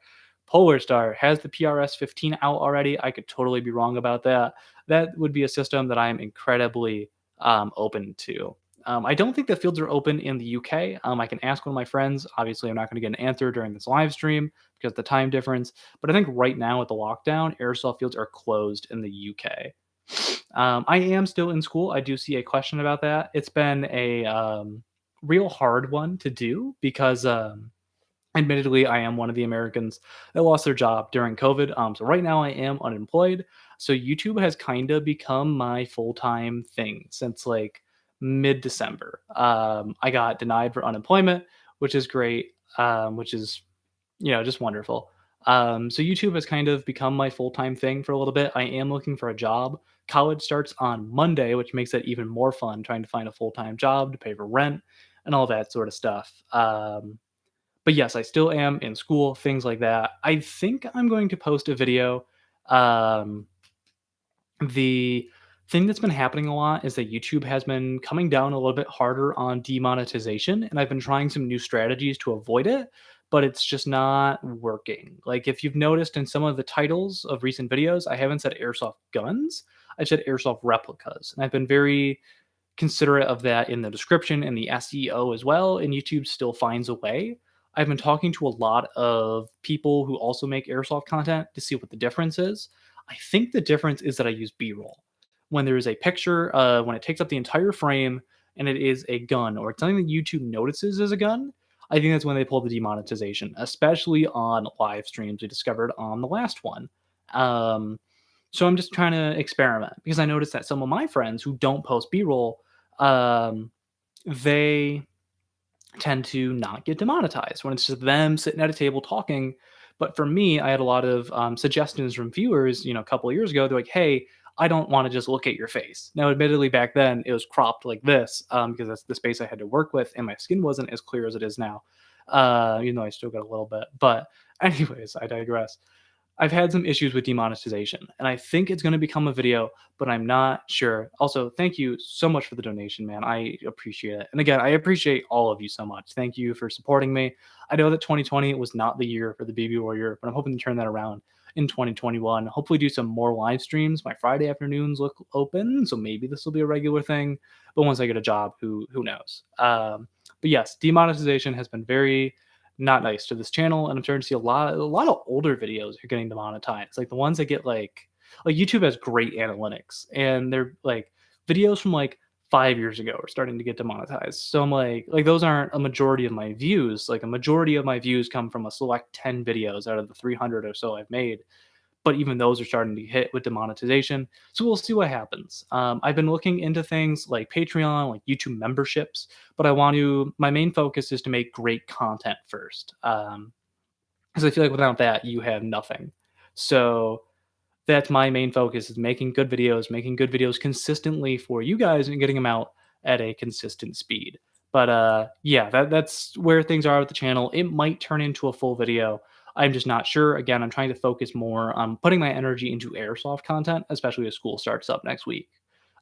Polar Star has the PRS 15 out already. I could totally be wrong about that. That would be a system that I am incredibly open to. I don't think the fields are open in the UK. I can ask one of my friends. Obviously, I'm not going to get an answer during this live stream because of the time difference. But I think right now with the lockdown, airsoft fields are closed in the UK. I am still in school. I do see a question about that. It's been a real hard one to do because admittedly, I am one of the Americans that lost their job during COVID. So right now I am unemployed. So YouTube has kind of become my full-time thing since like mid-December. I got denied for unemployment, which is great, which is, just wonderful. So YouTube has kind of become my full-time thing for a little bit. I am looking for a job. College starts on Monday, which makes it even more fun trying to find a full-time job to pay for rent and all that sort of stuff. But yes, I still am in school, things like that. I think I'm going to post a video. Um, the thing that's been happening a lot is that YouTube has been coming down a little bit harder on demonetization, and I've been trying some new strategies to avoid it, but it's just not working. Like, if you've noticed in some of the titles of recent videos, I haven't said airsoft guns, I've said airsoft replicas, and I've been very considerate of that in the description and the SEO as well, and YouTube still finds a way. I've been talking to a lot of people who also make airsoft content to see what the difference is. I think the difference is that I use B-roll. When there is a picture, when it takes up the entire frame and it is a gun or it's something that YouTube notices as a gun, I think that's when they pull the demonetization, especially on live streams we discovered on the last one. Um, so I'm just trying to experiment because I noticed that some of my friends who don't post B-roll, um, they tend to not get demonetized when it's just them sitting at a table talking. But for me, I had a lot of suggestions from viewers, a couple of years ago. They're like, "Hey, I don't want to just look at your face." Now, admittedly, back then it was cropped like this because that's the space I had to work with, and my skin wasn't as clear as it is now. Even though I still got a little bit. But anyways, I digress. I've had some issues with demonetization, and I think it's going to become a video, but I'm not sure. Also, thank you so much for the donation, man. I appreciate it. And again, I appreciate all of you so much. Thank you for supporting me. I know that 2020 was not the year for the Baby Warrior, but I'm hoping to turn that around in 2021. Hopefully, do some more live streams. My Friday afternoons look open, so maybe this will be a regular thing. But once I get a job, who knows? But yes, demonetization has been very not nice to this channel, and I'm starting to see a lot of older videos are getting demonetized. Like the ones that get like YouTube has great analytics, and they're like videos from like 5 years ago are starting to get demonetized. So I'm like those aren't a majority of my views. Like a majority of my views come from a select 10 videos out of the 300 or so I've made. But even those are starting to hit with demonetization. So we'll see what happens. I've been looking into things like Patreon, like YouTube memberships, but my main focus is to make great content first. Because I feel like without that, you have nothing. So that's my main focus is making good videos consistently for you guys and getting them out at a consistent speed. But yeah, that's where things are with the channel. It might turn into a full video. I'm just not sure. Again, I'm trying to focus more on putting my energy into airsoft content, especially as school starts up next week.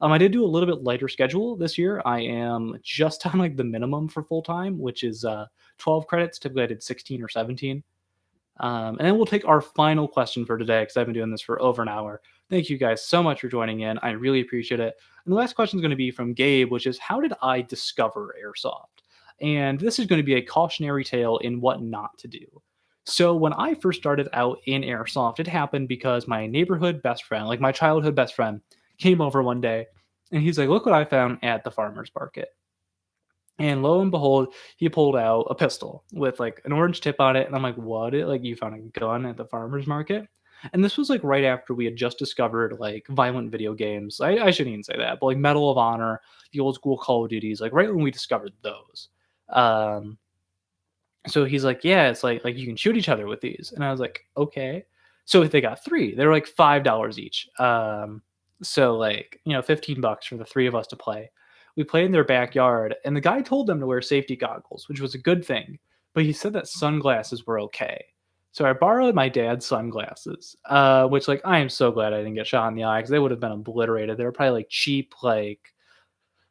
I did do a little bit lighter schedule this year. I am just on like the minimum for full time, which is 12 credits. Typically, I did 16 or 17. And then we'll take our final question for today because I've been doing this for over an hour. Thank you guys so much for joining in. I really appreciate it. And the last question is going to be from Gabe, which is how did I discover Airsoft? And this is going to be a cautionary tale in what not to do. So when I first started out in Airsoft, it happened because my neighborhood best friend, like my childhood best friend, came over one day and he's like, look what I found at the farmer's market. And lo and behold, he pulled out a pistol with, like, an orange tip on it, and I'm like, "What? Like, you found a gun at the farmer's market?" And this was, like, right after we had just discovered, like, violent video games. I shouldn't even say that, but, like, Medal of Honor, the old school Call of Duties, like, right when we discovered those. Um so he's like, "Yeah, it's like you can shoot each other with these." And I was like, "Okay." So they got 3. They were like $5 each. So like, 15 bucks for the 3 of us to play. We played in their backyard and the guy told them to wear safety goggles, which was a good thing, but he said that sunglasses were okay. So I borrowed my dad's sunglasses, which like I am so glad I didn't get shot in the eye because they would have been obliterated. They were probably like cheap, like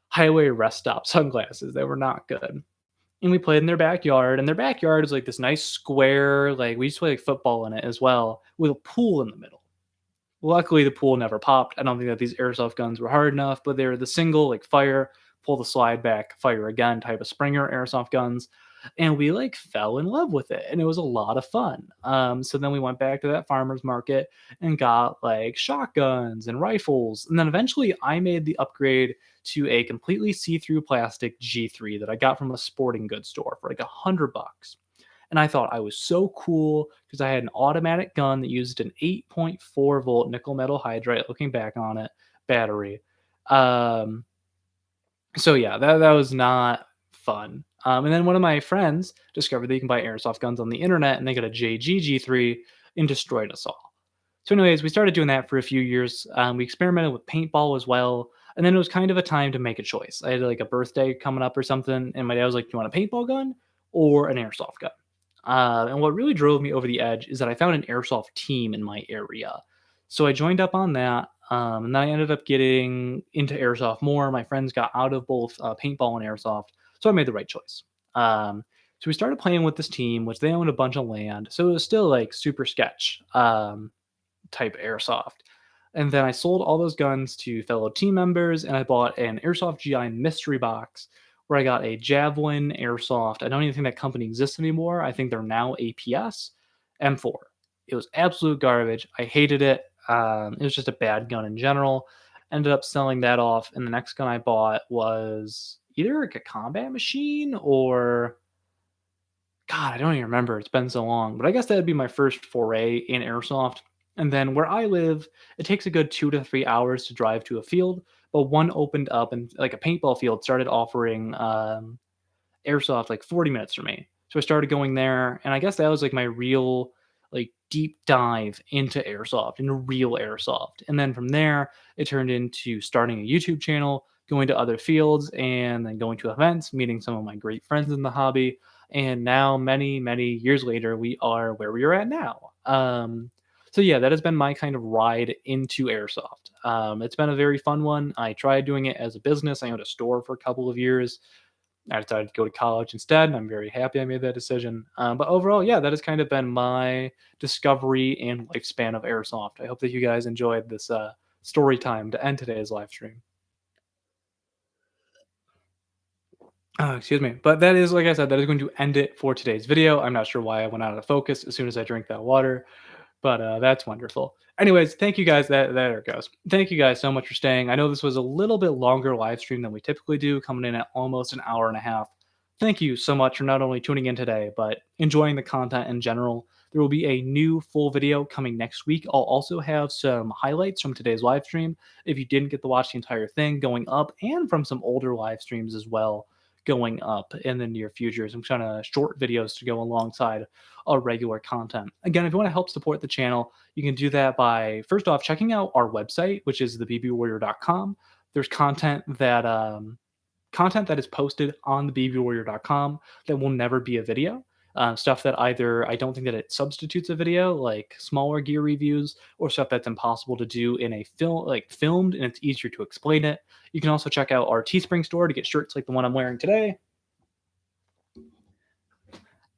highway rest stop sunglasses. They were not good. And we played in their backyard, and their backyard is like this nice square, like we used to play like football in it as well, with a pool in the middle. Luckily, the pool never popped. I don't think that these airsoft guns were hard enough, but they're the single, like fire, pull the slide back, fire again type of Springer airsoft guns. And we like fell in love with it, and it was a lot of fun. So then we went back to that farmer's market and got like shotguns and rifles. And then eventually I made the upgrade to a completely see-through plastic G3 that I got from a sporting goods store for like $100. And I thought I was so cool because I had an automatic gun that used an 8.4 volt nickel metal hydride, looking back on it, battery. Um, so yeah, that was not fun. And then one of my friends discovered that you can buy airsoft guns on the internet, and they got a JGG3 and destroyed us all. So, anyways, we started doing that for a few years. We experimented with paintball as well, and then it was kind of a time to make a choice. I had like a birthday coming up or something, and my dad was like, "Do you want a paintball gun or an airsoft gun?" And what really drove me over the edge is that I found an airsoft team in my area. So I joined up on that, and then I ended up getting into airsoft more. My friends got out of both paintball and airsoft, so I made the right choice. So we started playing with this team, which they owned a bunch of land, so it was still like super sketch type airsoft. And then I sold all those guns to fellow team members, and I bought an Airsoft GI mystery box where I got a Javelin Airsoft. I don't even think that company exists anymore. I think they're now APS M4. It was absolute garbage. I hated it. It was just a bad gun in general. Ended up selling that off, and the next gun I bought was either like a combat machine or God, I don't even remember. It's been so long, but I guess that'd be my first foray in airsoft. And then where I live, it takes a good 2 to 3 hours to drive to a field. But one opened up, and like a paintball field started offering airsoft like 40 minutes from me. So I started going there, and I guess that was like my real like deep dive into airsoft, into real airsoft. And then from there, it turned into starting a YouTube channel, going to other fields, and then going to events, meeting some of my great friends in the hobby. And now, many, many years later, we are where we are at now. So yeah, that has been my kind of ride into airsoft. It's been a very fun one. I tried doing it as a business. I owned a store for a couple of years. I decided to go to college instead, and I'm very happy I made that decision. But overall, yeah, that has kind of been my discovery and lifespan of airsoft. I hope that you guys enjoyed this story time to end today's live stream. Excuse me. But that is, like I said, that is going to end it for today's video. I'm not sure why I went out of focus as soon as I drank that water, but that's wonderful. Anyways, thank you guys. There it goes. Thank you guys so much for staying. I know this was a little bit longer live stream than we typically do, coming in at almost an hour and a half. Thank you so much for not only tuning in today, but enjoying the content in general. There will be a new full video coming next week. I'll also have some highlights from today's live stream if you didn't get to watch the entire thing going up, and from some older live streams as well going up in the near future. Some kind of short videos to go alongside our regular content. Again, if you want to help support the channel, you can do that by first off checking out our website, which is thebbwarrior.com. There's content that is posted on thebbwarrior.com that will never be a video. Stuff that either I don't think that it substitutes a video, like smaller gear reviews, or stuff that's impossible to do in a film, like filmed, and it's easier to explain it. You can also check out our Teespring store to get shirts like the one I'm wearing today.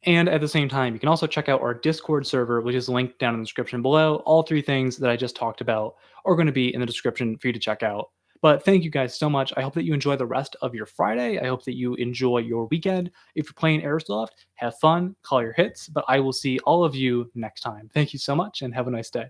And at the same time, you can also check out our Discord server, which is linked down in the description below. All three things that I just talked about are going to be in the description for you to check out. But thank you guys so much. I hope that you enjoy the rest of your Friday. I hope that you enjoy your weekend. If you're playing Airsoft, have fun, call your hits. But I will see all of you next time. Thank you so much and have a nice day.